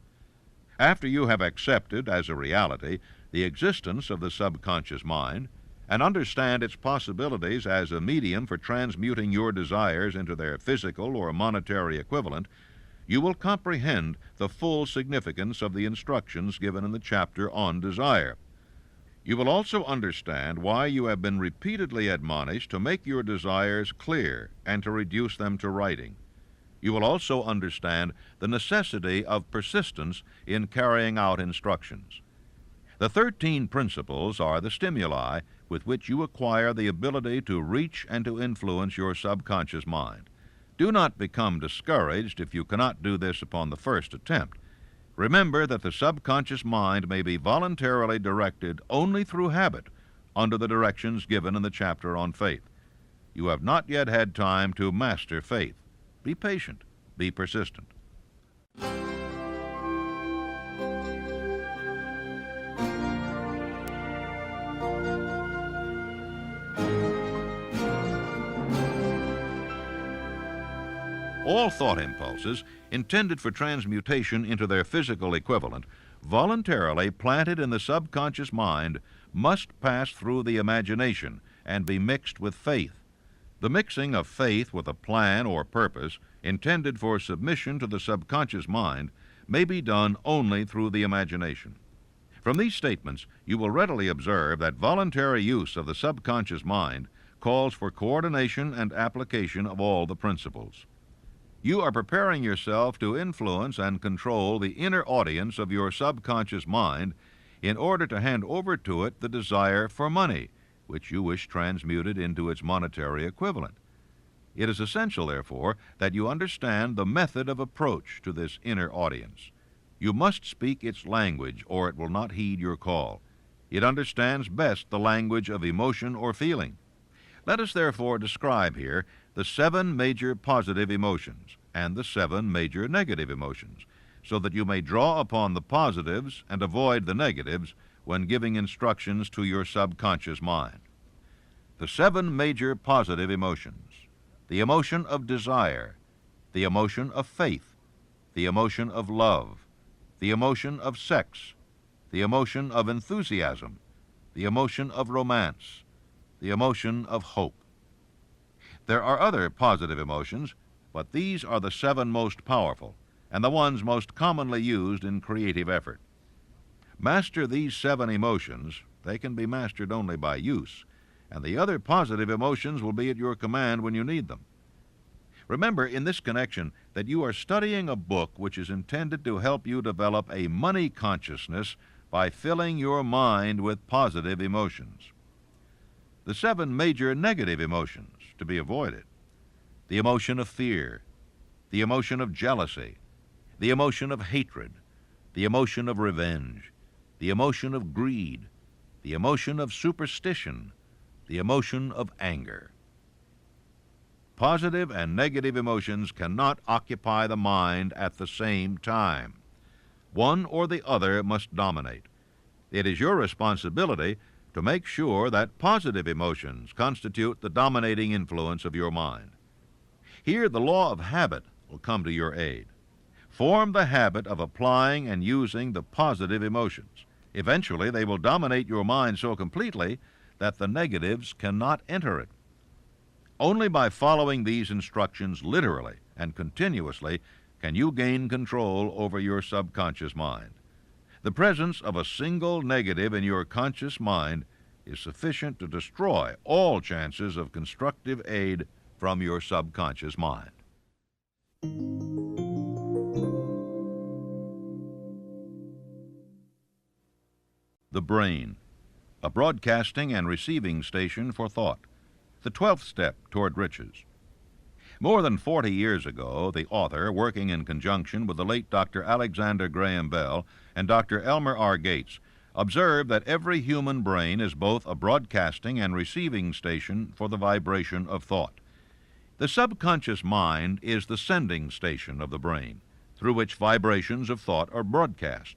After you have accepted as a reality the existence of the subconscious mind and understand its possibilities as a medium for transmuting your desires into their physical or monetary equivalent, you will comprehend the full significance of the instructions given in the chapter on desire. You will also understand why you have been repeatedly admonished to make your desires clear and to reduce them to writing. You will also understand the necessity of persistence in carrying out instructions. The 13 principles are the stimuli with which you acquire the ability to reach and to influence your subconscious mind. Do not become discouraged if you cannot do this upon the first attempt. Remember that the subconscious mind may be voluntarily directed only through habit under the directions given in the chapter on faith. You have not yet had time to master faith. Be patient. Be persistent. All thought impulses, intended for transmutation into their physical equivalent, voluntarily planted in the subconscious mind, must pass through the imagination and be mixed with faith. The mixing of faith with a plan or purpose intended for submission to the subconscious mind may be done only through the imagination. From these statements, you will readily observe that voluntary use of the subconscious mind calls for coordination and application of all the principles. You are preparing yourself to influence and control the inner audience of your subconscious mind in order to hand over to it the desire for money, which you wish transmuted into its monetary equivalent. It is essential, therefore, that you understand the method of approach to this inner audience. You must speak its language, or it will not heed your call. It understands best the language of emotion or feeling. Let us therefore describe here the 7 major positive emotions and the 7 major negative emotions, so that you may draw upon the positives and avoid the negatives when giving instructions to your subconscious mind. The 7 major positive emotions: the emotion of desire, the emotion of faith, the emotion of love, the emotion of sex, the emotion of enthusiasm, the emotion of romance, the emotion of hope. There are other positive emotions, but these are the 7 most powerful and the ones most commonly used in creative effort. Master these 7 emotions. They can be mastered only by use, and the other positive emotions will be at your command when you need them. Remember in this connection that you are studying a book which is intended to help you develop a money consciousness by filling your mind with positive emotions. The 7 major negative emotions to be avoided: the emotion of fear, the emotion of jealousy, the emotion of hatred, the emotion of revenge, the emotion of greed, the emotion of superstition, the emotion of anger. Positive and negative emotions cannot occupy the mind at the same time. One or the other must dominate. It is your responsibility to make sure that positive emotions constitute the dominating influence of your mind. Here the law of habit will come to your aid. Form the habit of applying and using the positive emotions. Eventually they will dominate your mind so completely that the negatives cannot enter it. Only by following these instructions literally and continuously can you gain control over your subconscious mind. The presence of a single negative in your conscious mind is sufficient to destroy all chances of constructive aid from your subconscious mind. The brain, a broadcasting and receiving station for thought. The 12th step toward riches. More than 40 years ago, the author, working in conjunction with the late Dr. Alexander Graham Bell and Dr. Elmer R. Gates, observed that every human brain is both a broadcasting and receiving station for the vibration of thought. The subconscious mind is the sending station of the brain, through which vibrations of thought are broadcast.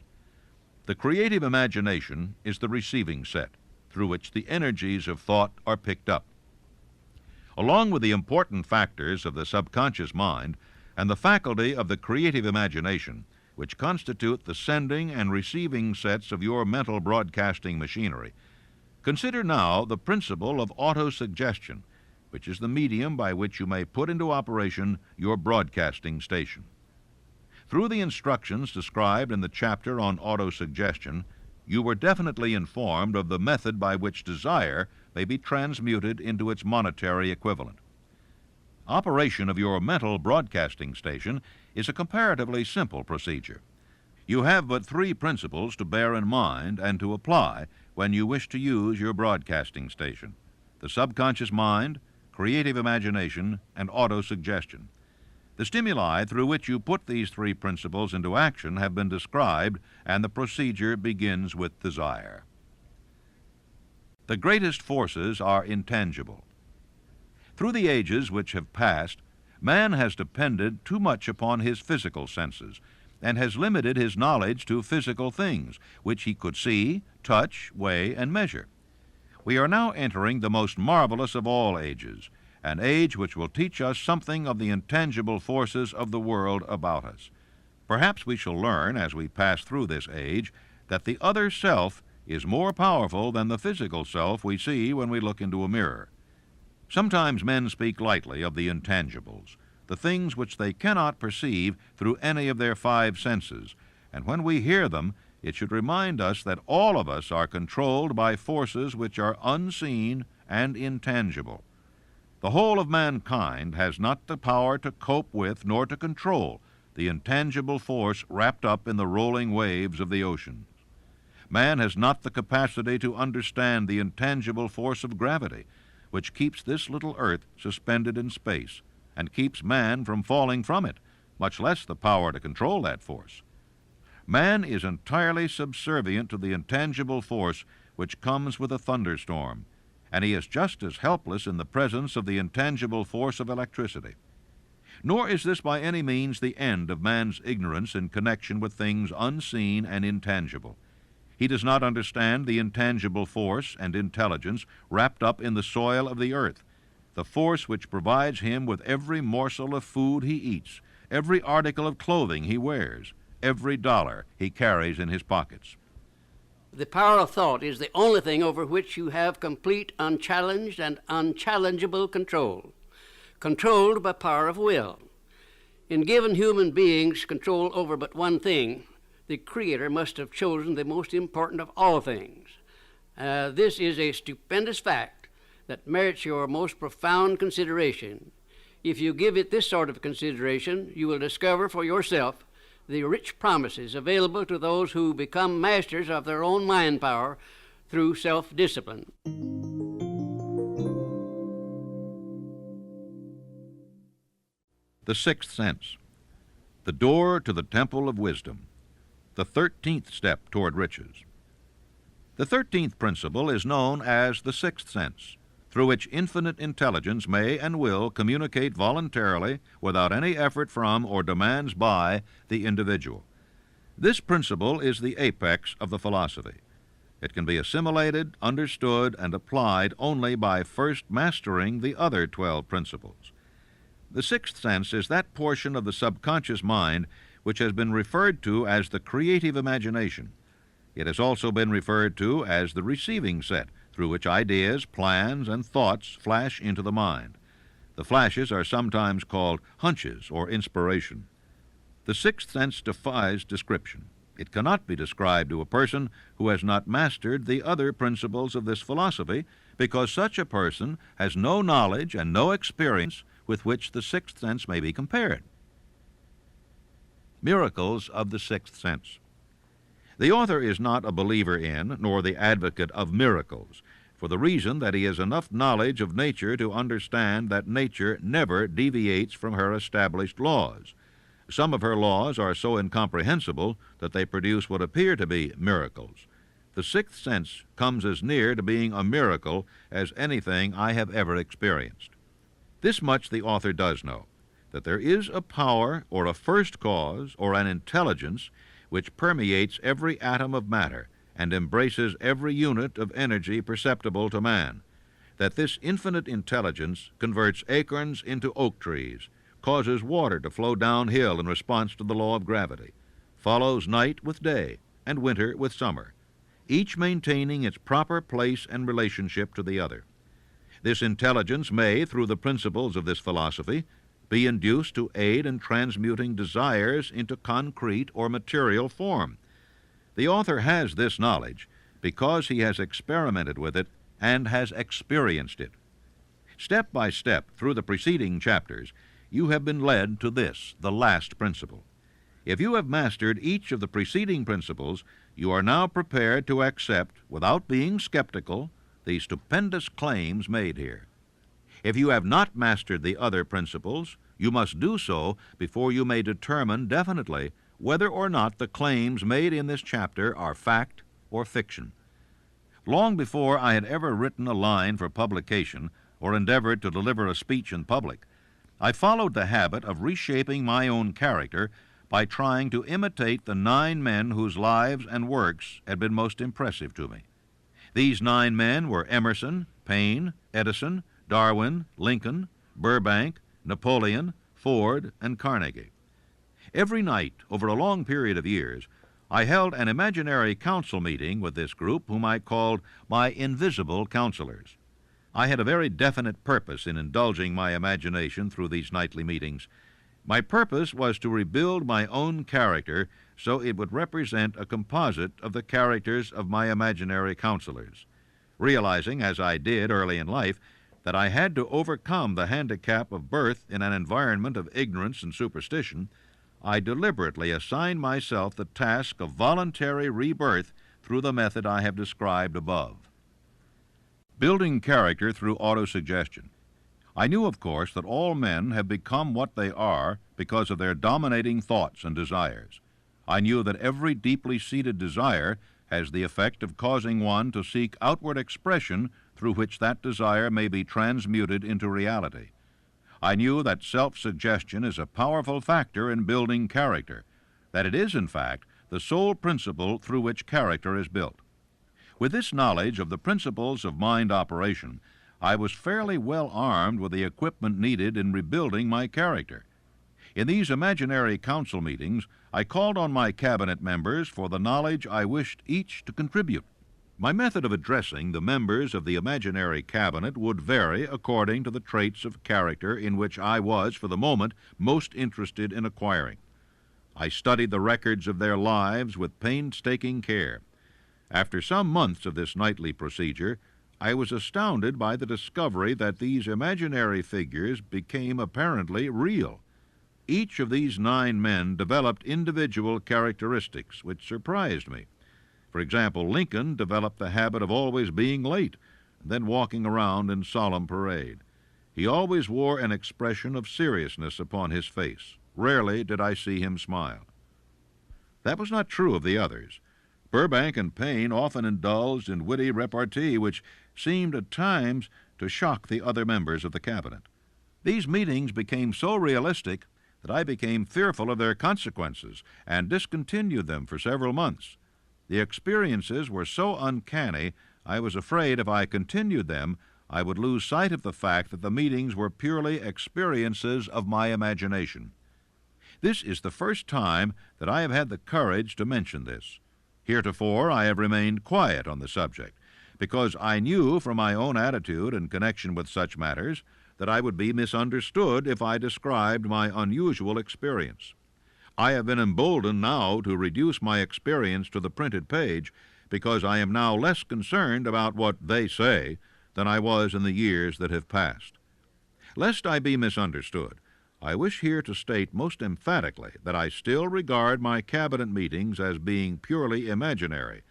The creative imagination is the receiving set, through which the energies of thought are picked up. Along with the important factors of the subconscious mind and the faculty of the creative imagination, which constitute the sending and receiving sets of your mental broadcasting machinery, consider now the principle of autosuggestion, which is the medium by which you may put into operation your broadcasting station. Through the instructions described in the chapter on autosuggestion, you were definitely informed of the method by which desire may be transmuted into its monetary equivalent. Operation of your mental broadcasting station is a comparatively simple procedure. You have but 3 principles to bear in mind and to apply when you wish to use your broadcasting station: the subconscious mind, creative imagination, and autosuggestion. The stimuli through which you put these 3 principles into action have been described, and the procedure begins with desire. The greatest forces are intangible. Through the ages which have passed, man has depended too much upon his physical senses and has limited his knowledge to physical things, which he could see, touch, weigh, and measure. We are now entering the most marvelous of all ages, an age which will teach us something of the intangible forces of the world about us. Perhaps we shall learn, as we pass through this age, that the other self is more powerful than the physical self we see when we look into a mirror. Sometimes men speak lightly of the intangibles, the things which they cannot perceive through any of their five senses, and when we hear them, it should remind us that all of us are controlled by forces which are unseen and intangible. The whole of mankind has not the power to cope with nor to control the intangible force wrapped up in the rolling waves of the oceans. Man has not the capacity to understand the intangible force of gravity, which keeps this little earth suspended in space and keeps man from falling from it, much less the power to control that force. Man is entirely subservient to the intangible force which comes with a thunderstorm, and he is just as helpless in the presence of the intangible force of electricity. Nor is this by any means the end of man's ignorance in connection with things unseen and intangible. He does not understand the intangible force and intelligence wrapped up in the soil of the earth, the force which provides him with every morsel of food he eats, every article of clothing he wears, every dollar he carries in his pockets. The power of thought is the only thing over which you have complete, unchallenged, and unchallengeable control. Controlled by power of will. In giving human beings control over but one thing, the Creator must have chosen the most important of all things. This is a stupendous fact that merits your most profound consideration. If you give it this sort of consideration, you will discover for yourself the rich promises available to those who become masters of their own mind power through self-discipline. The sixth sense, the door to the temple of wisdom, the 13th step toward riches. The 13th principle is known as the sixth sense, through which infinite intelligence may and will communicate voluntarily without any effort from or demands by the individual. This principle is the apex of the philosophy. It can be assimilated, understood, and applied only by first mastering the other 12 principles. The sixth sense is that portion of the subconscious mind which has been referred to as the creative imagination. It has also been referred to as the receiving set, through which ideas, plans, and thoughts flash into the mind. The flashes are sometimes called hunches or inspiration. The sixth sense defies description. It cannot be described to a person who has not mastered the other principles of this philosophy, because such a person has no knowledge and no experience with which the sixth sense may be compared. Miracles of the sixth sense. The author is not a believer in, nor the advocate of miracles, for the reason that he has enough knowledge of nature to understand that nature never deviates from her established laws. Some of her laws are so incomprehensible that they produce what appear to be miracles. The sixth sense comes as near to being a miracle as anything I have ever experienced. This much the author does know, that there is a power or a first cause or an intelligence which permeates every atom of matter and embraces every unit of energy perceptible to man, that this infinite intelligence converts acorns into oak trees, causes water to flow downhill in response to the law of gravity, follows night with day and winter with summer, each maintaining its proper place and relationship to the other. This intelligence may, through the principles of this philosophy, be induced to aid in transmuting desires into concrete or material form. The author has this knowledge because he has experimented with it and has experienced it. Step by step through the preceding chapters, you have been led to this, the last principle. If you have mastered each of the preceding principles, you are now prepared to accept, without being skeptical, the stupendous claims made here. If you have not mastered the other principles, you must do so before you may determine definitely whether or not the claims made in this chapter are fact or fiction. Long before I had ever written a line for publication or endeavored to deliver a speech in public, I followed the habit of reshaping my own character by trying to imitate the 9 men whose lives and works had been most impressive to me. These 9 men were Emerson, Paine, Edison, Darwin, Lincoln, Burbank, Napoleon, Ford, and Carnegie. Every night, over a long period of years, I held an imaginary council meeting with this group whom I called my invisible counselors. I had a very definite purpose in indulging my imagination through these nightly meetings. My purpose was to rebuild my own character so it would represent a composite of the characters of my imaginary counselors. Realizing, as I did early in life, that I had to overcome the handicap of birth in an environment of ignorance and superstition, I deliberately assigned myself the task of voluntary rebirth through the method I have described above. Building character through autosuggestion. I knew, of course, that all men have become what they are because of their dominating thoughts and desires. I knew that every deeply seated desire has the effect of causing one to seek outward expression through which that desire may be transmuted into reality. I knew that self-suggestion is a powerful factor in building character, that it is, in fact, the sole principle through which character is built. With this knowledge of the principles of mind operation, I was fairly well armed with the equipment needed in rebuilding my character. In these imaginary council meetings, I called on my cabinet members for the knowledge I wished each to contribute. My method of addressing the members of the imaginary cabinet would vary according to the traits of character in which I was, for the moment, most interested in acquiring. I studied the records of their lives with painstaking care. After some months of this nightly procedure, I was astounded by the discovery that these imaginary figures became apparently real. Each of these 9 men developed individual characteristics which surprised me. For example, Lincoln developed the habit of always being late, and then walking around in solemn parade. He always wore an expression of seriousness upon his face. Rarely did I see him smile. That was not true of the others. Burbank and Payne often indulged in witty repartee which seemed at times to shock the other members of the cabinet. These meetings became so realistic that I became fearful of their consequences and discontinued them for several months. The experiences were so uncanny, I was afraid if I continued them, I would lose sight of the fact that the meetings were purely experiences of my imagination. This is the first time that I have had the courage to mention this. Heretofore, I have remained quiet on the subject, because I knew from my own attitude in connection with such matters that I would be misunderstood if I described my unusual experience. I have been emboldened now to reduce my experience to the printed page because I am now less concerned about what they say than I was in the years that have passed. Lest I be misunderstood, I wish here to state most emphatically that I still regard my cabinet meetings as being purely imaginary,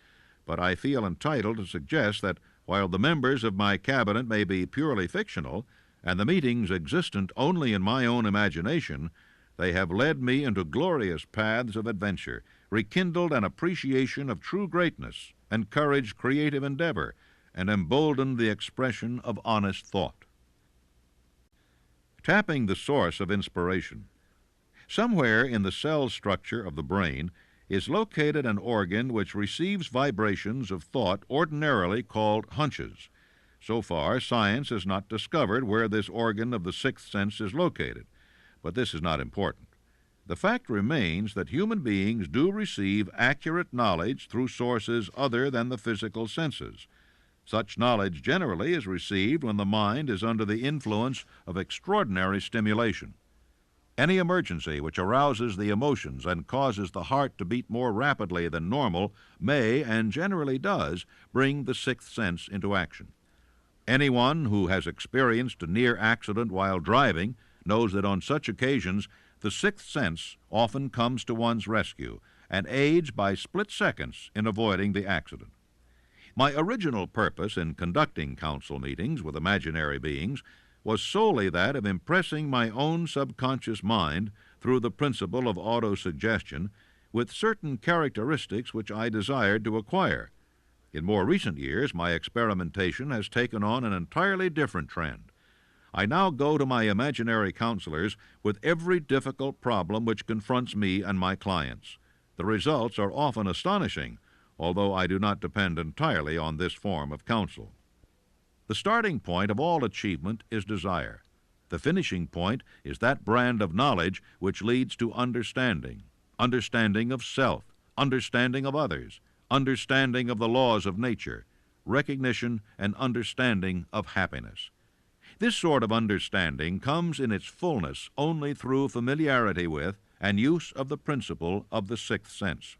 but I feel entitled to suggest that while the members of my cabinet may be purely fictional, and the meetings existent only in my own imagination, they have led me into glorious paths of adventure, rekindled an appreciation of true greatness, encouraged creative endeavor, and emboldened the expression of honest thought. Tapping the source of inspiration. Somewhere in the cell structure of the brain is located an organ which receives vibrations of thought ordinarily called hunches. So far, science has not discovered where this organ of the sixth sense is located, but this is not important. The fact remains that human beings do receive accurate knowledge through sources other than the physical senses. Such knowledge generally is received when the mind is under the influence of extraordinary stimulation. Any emergency which arouses the emotions and causes the heart to beat more rapidly than normal may, and generally does, bring the sixth sense into action. Anyone who has experienced a near accident while driving knows that on such occasions the sixth sense often comes to one's rescue and aids by split seconds in avoiding the accident. My original purpose in conducting council meetings with imaginary beings was solely that of impressing my own subconscious mind through the principle of autosuggestion with certain characteristics which I desired to acquire. In more recent years, my experimentation has taken on an entirely different trend. I now go to my imaginary counselors with every difficult problem which confronts me and my clients. The results are often astonishing, although I do not depend entirely on this form of counsel. The starting point of all achievement is desire. The finishing point is that brand of knowledge which leads to understanding, understanding of self, understanding of others, understanding of the laws of nature, recognition and understanding of happiness. This sort of understanding comes in its fullness only through familiarity with and use of the principle of the sixth sense.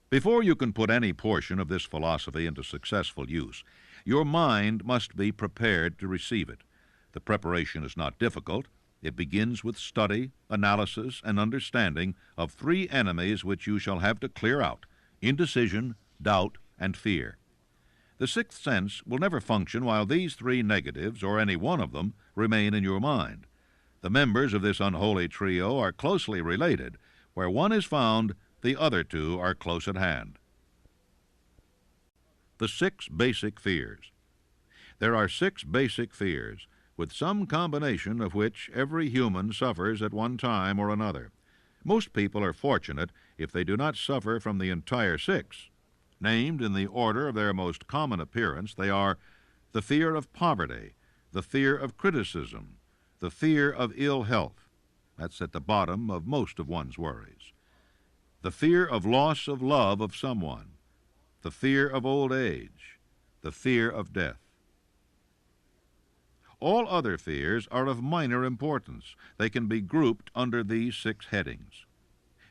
Before you can put any portion of this philosophy into successful use, your mind must be prepared to receive it. The preparation is not difficult. It begins with study, analysis, and understanding of three enemies which you shall have to clear out: indecision, doubt, and fear. The sixth sense will never function while these three negatives, or any one of them, remain in your mind. The members of this unholy trio are closely related. Where one is found, the other two are close at hand. The six basic fears. There are six basic fears, with some combination of which every human suffers at one time or another. Most people are fortunate if they do not suffer from the entire six. Named in the order of their most common appearance, they are the fear of poverty, the fear of criticism, the fear of ill health. That's at the bottom of most of one's worries. The fear of loss of love of someone, the fear of old age, the fear of death. All other fears are of minor importance. They can be grouped under these six headings.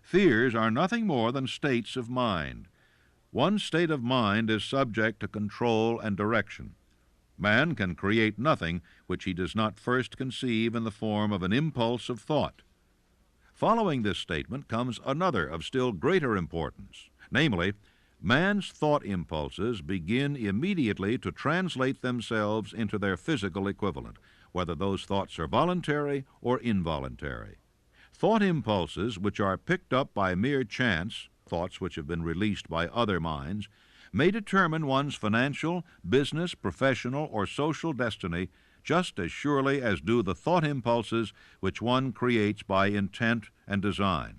Fears are nothing more than states of mind. One state of mind is subject to control and direction. Man can create nothing which he does not first conceive in the form of an impulse of thought. Following this statement comes another of still greater importance, namely, man's thought impulses begin immediately to translate themselves into their physical equivalent, whether those thoughts are voluntary or involuntary. Thought impulses which are picked up by mere chance, thoughts which have been released by other minds, may determine one's financial, business, professional, or social destiny just as surely as do the thought impulses which one creates by intent and design.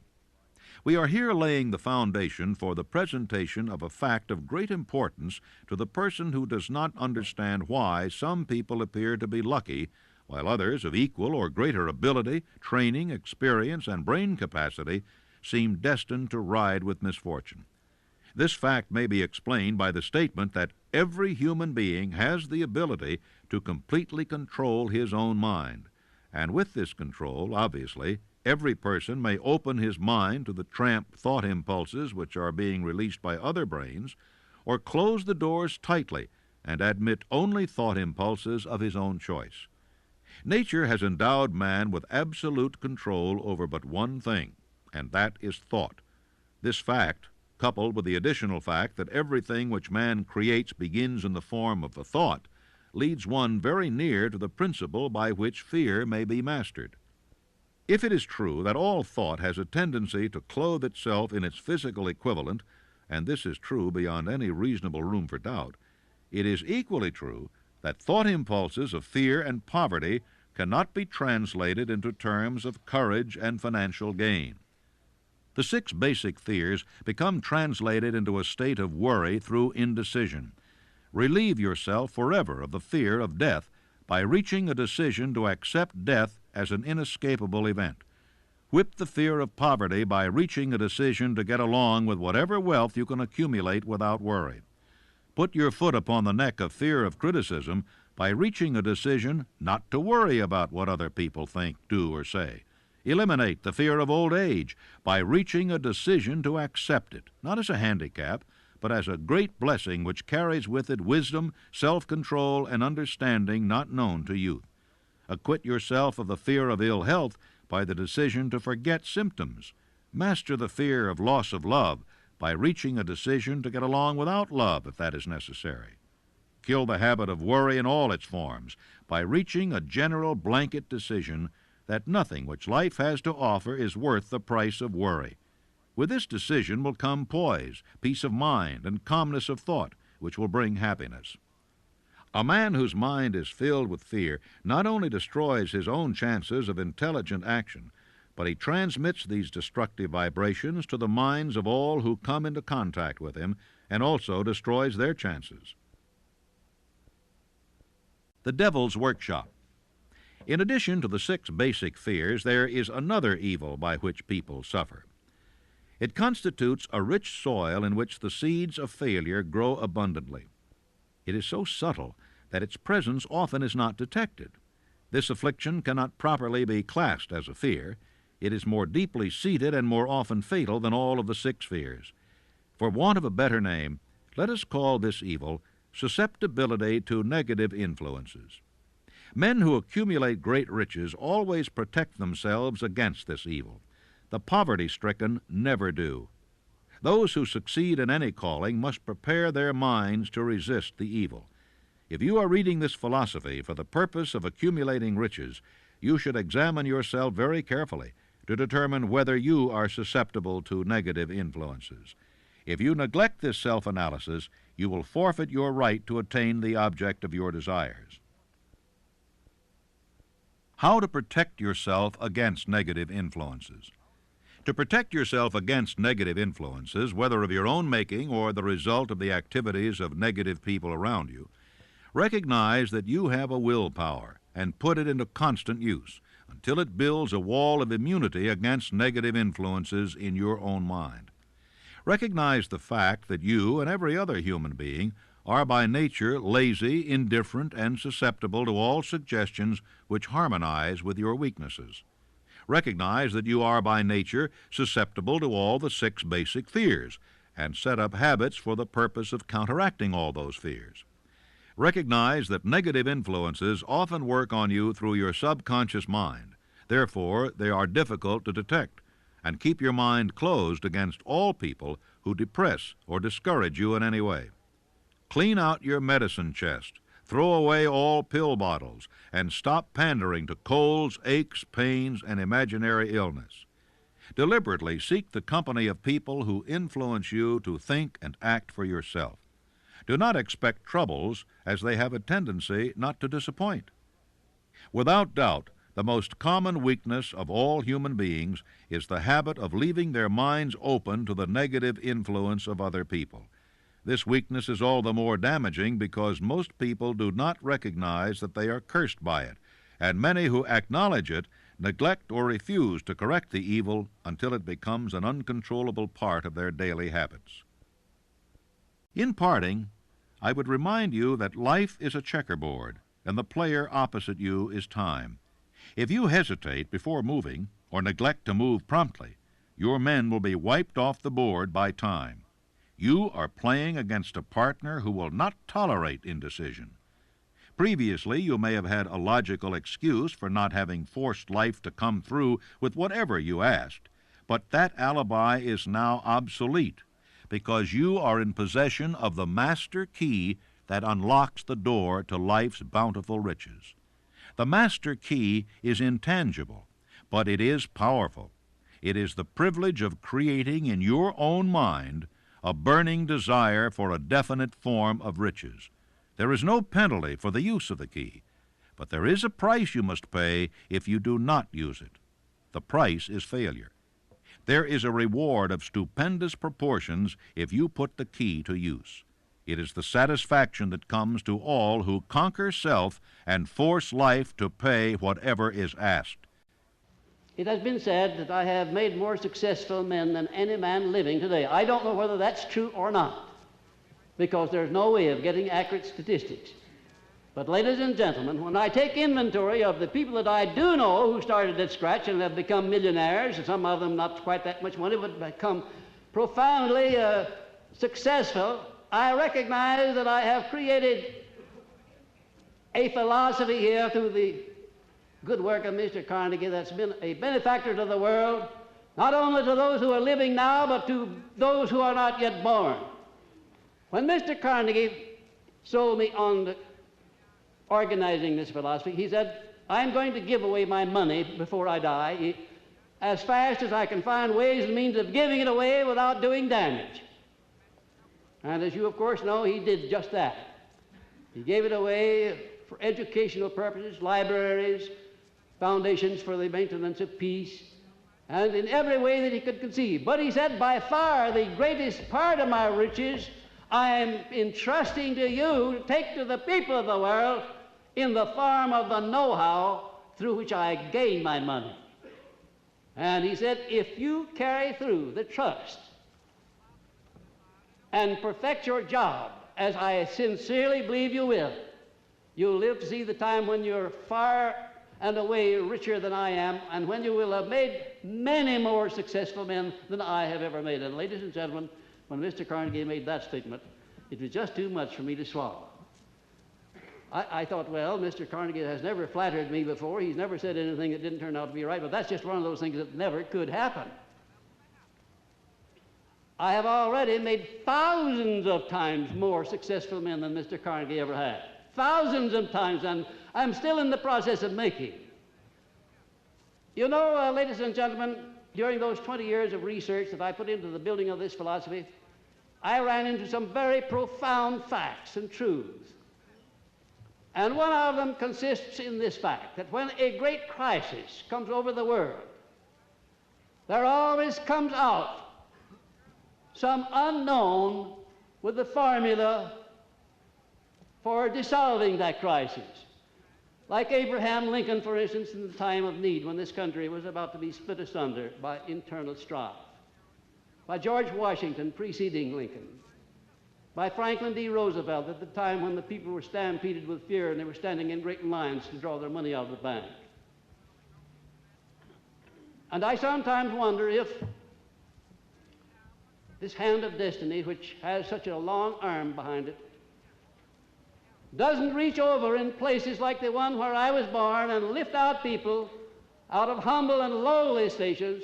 We are here laying the foundation for the presentation of a fact of great importance to the person who does not understand why some people appear to be lucky, while others of equal or greater ability, training, experience, and brain capacity seem destined to ride with misfortune. This fact may be explained by the statement that every human being has the ability to completely control his own mind, and with this control, obviously, every person may open his mind to the tramp thought impulses which are being released by other brains, or close the doors tightly and admit only thought impulses of his own choice. Nature has endowed man with absolute control over but one thing, and that is thought. This fact, coupled with the additional fact that everything which man creates begins in the form of a thought, leads one very near to the principle by which fear may be mastered. If it is true that all thought has a tendency to clothe itself in its physical equivalent, and this is true beyond any reasonable room for doubt, it is equally true that thought impulses of fear and poverty cannot be translated into terms of courage and financial gain. The six basic fears become translated into a state of worry through indecision. Relieve yourself forever of the fear of death by reaching a decision to accept death as an inescapable event. Whip the fear of poverty by reaching a decision to get along with whatever wealth you can accumulate without worry. Put your foot upon the neck of fear of criticism by reaching a decision not to worry about what other people think, do, or say. Eliminate the fear of old age by reaching a decision to accept it, not as a handicap, but as a great blessing which carries with it wisdom, self-control, and understanding not known to youth. Acquit yourself of the fear of ill health by the decision to forget symptoms. Master the fear of loss of love by reaching a decision to get along without love if that is necessary. Kill the habit of worry in all its forms by reaching a general blanket decision that nothing which life has to offer is worth the price of worry. With this decision will come poise, peace of mind, and calmness of thought, which will bring happiness. A man whose mind is filled with fear not only destroys his own chances of intelligent action, but he transmits these destructive vibrations to the minds of all who come into contact with him, and also destroys their chances. The Devil's Workshop. In addition to the 6 basic fears, there is another evil by which people suffer. It constitutes a rich soil in which the seeds of failure grow abundantly. It is so subtle that its presence often is not detected. This affliction cannot properly be classed as a fear. It is more deeply seated and more often fatal than all of the 6 fears. For want of a better name, let us call this evil susceptibility to negative influences. Men who accumulate great riches always protect themselves against this evil. The poverty-stricken never do. Those who succeed in any calling must prepare their minds to resist the evil. If you are reading this philosophy for the purpose of accumulating riches, you should examine yourself very carefully to determine whether you are susceptible to negative influences. If you neglect this self-analysis, you will forfeit your right to attain the object of your desires. How to protect yourself against negative influences. To protect yourself against negative influences, whether of your own making or the result of the activities of negative people around you, recognize that you have a willpower and put it into constant use until it builds a wall of immunity against negative influences in your own mind. Recognize the fact that you and every other human being are by nature lazy, indifferent, and susceptible to all suggestions which harmonize with your weaknesses. Recognize that you are by nature susceptible to all the 6 basic fears, and set up habits for the purpose of counteracting all those fears. Recognize that negative influences often work on you through your subconscious mind. Therefore, they are difficult to detect, and keep your mind closed against all people who depress or discourage you in any way. Clean out your medicine chest, throw away all pill bottles, and stop pandering to colds, aches, pains, and imaginary illness. Deliberately seek the company of people who influence you to think and act for yourself. Do not expect troubles, as they have a tendency not to disappoint. Without doubt, the most common weakness of all human beings is the habit of leaving their minds open to the negative influence of other people. This weakness is all the more damaging because most people do not recognize that they are cursed by it, and many who acknowledge it neglect or refuse to correct the evil until it becomes an uncontrollable part of their daily habits. In parting, I would remind you that life is a checkerboard, and the player opposite you is time. If you hesitate before moving, or neglect to move promptly, your men will be wiped off the board by time. You are playing against a partner who will not tolerate indecision. Previously, you may have had a logical excuse for not having forced life to come through with whatever you asked, but that alibi is now obsolete because you are in possession of the master key that unlocks the door to life's bountiful riches. The master key is intangible, but it is powerful. It is the privilege of creating in your own mind a burning desire for a definite form of riches. There is no penalty for the use of the key, but there is a price you must pay if you do not use it. The price is failure. There is a reward of stupendous proportions if you put the key to use. It is the satisfaction that comes to all who conquer self and force life to pay whatever is asked. It has been said that I have made more successful men than any man living today. I don't know whether that's true or not, because there's no way of getting accurate statistics. But ladies and gentlemen, when I take inventory of the people that I do know who started at scratch and have become millionaires, and some of them not quite that much money, but become profoundly successful, I recognize that I have created a philosophy here through the good work of Mr. Carnegie that's been a benefactor to the world, not only to those who are living now, but to those who are not yet born. When Mr. Carnegie sold me on organizing this philosophy, he said, I'm going to give away my money before I die as fast as I can find ways and means of giving it away without doing damage. And as you, of course, know, he did just that. He gave it away for educational purposes, libraries, foundations for the maintenance of peace, and in every way that he could conceive. But he said, by far the greatest part of my riches I am entrusting to you to take to the people of the world in the form of the know-how through which I gain my money. And he said, if you carry through the trust and perfect your job, as I sincerely believe you will, you'll live to see the time when you're far and away richer than I am, and when you will have made many more successful men than I have ever made. And ladies and gentlemen, when Mr. Carnegie made that statement, it was just too much for me to swallow. I thought, well, Mr. Carnegie has never flattered me before. He's never said anything that didn't turn out to be right, but that's just one of those things that never could happen. I have already made thousands of times more successful men than Mr. Carnegie ever had. Thousands of times, and I'm still in the process of making. You know, ladies and gentlemen, during those 20 years of research that I put into the building of this philosophy, I ran into some very profound facts and truths. And one of them consists in this fact, that when a great crisis comes over the world, there always comes out some unknown with the formula for dissolving that crisis. Like Abraham Lincoln, for instance, in the time of need, when this country was about to be split asunder by internal strife. By George Washington preceding Lincoln. By Franklin D. Roosevelt at the time when the people were stampeded with fear and they were standing in great lines to draw their money out of the bank. And I sometimes wonder if this hand of destiny, which has such a long arm behind it, doesn't reach over in places like the one where I was born and lift out people out of humble and lowly stations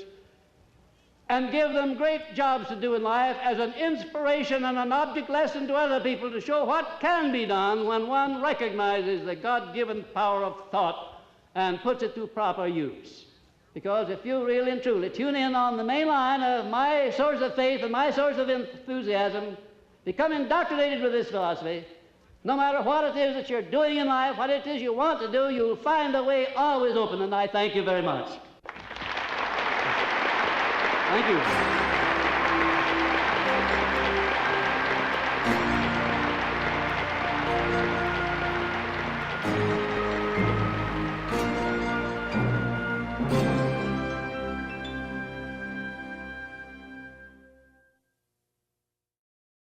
and give them great jobs to do in life as an inspiration and an object lesson to other people to show what can be done when one recognizes the God-given power of thought and puts it to proper use. Because if you really and truly tune in on the main line of my source of faith and my source of enthusiasm, become indoctrinated with this philosophy, no matter what it is that you're doing in life, what it is you want to do, you'll find the way always open, and I thank you very much. Thank you.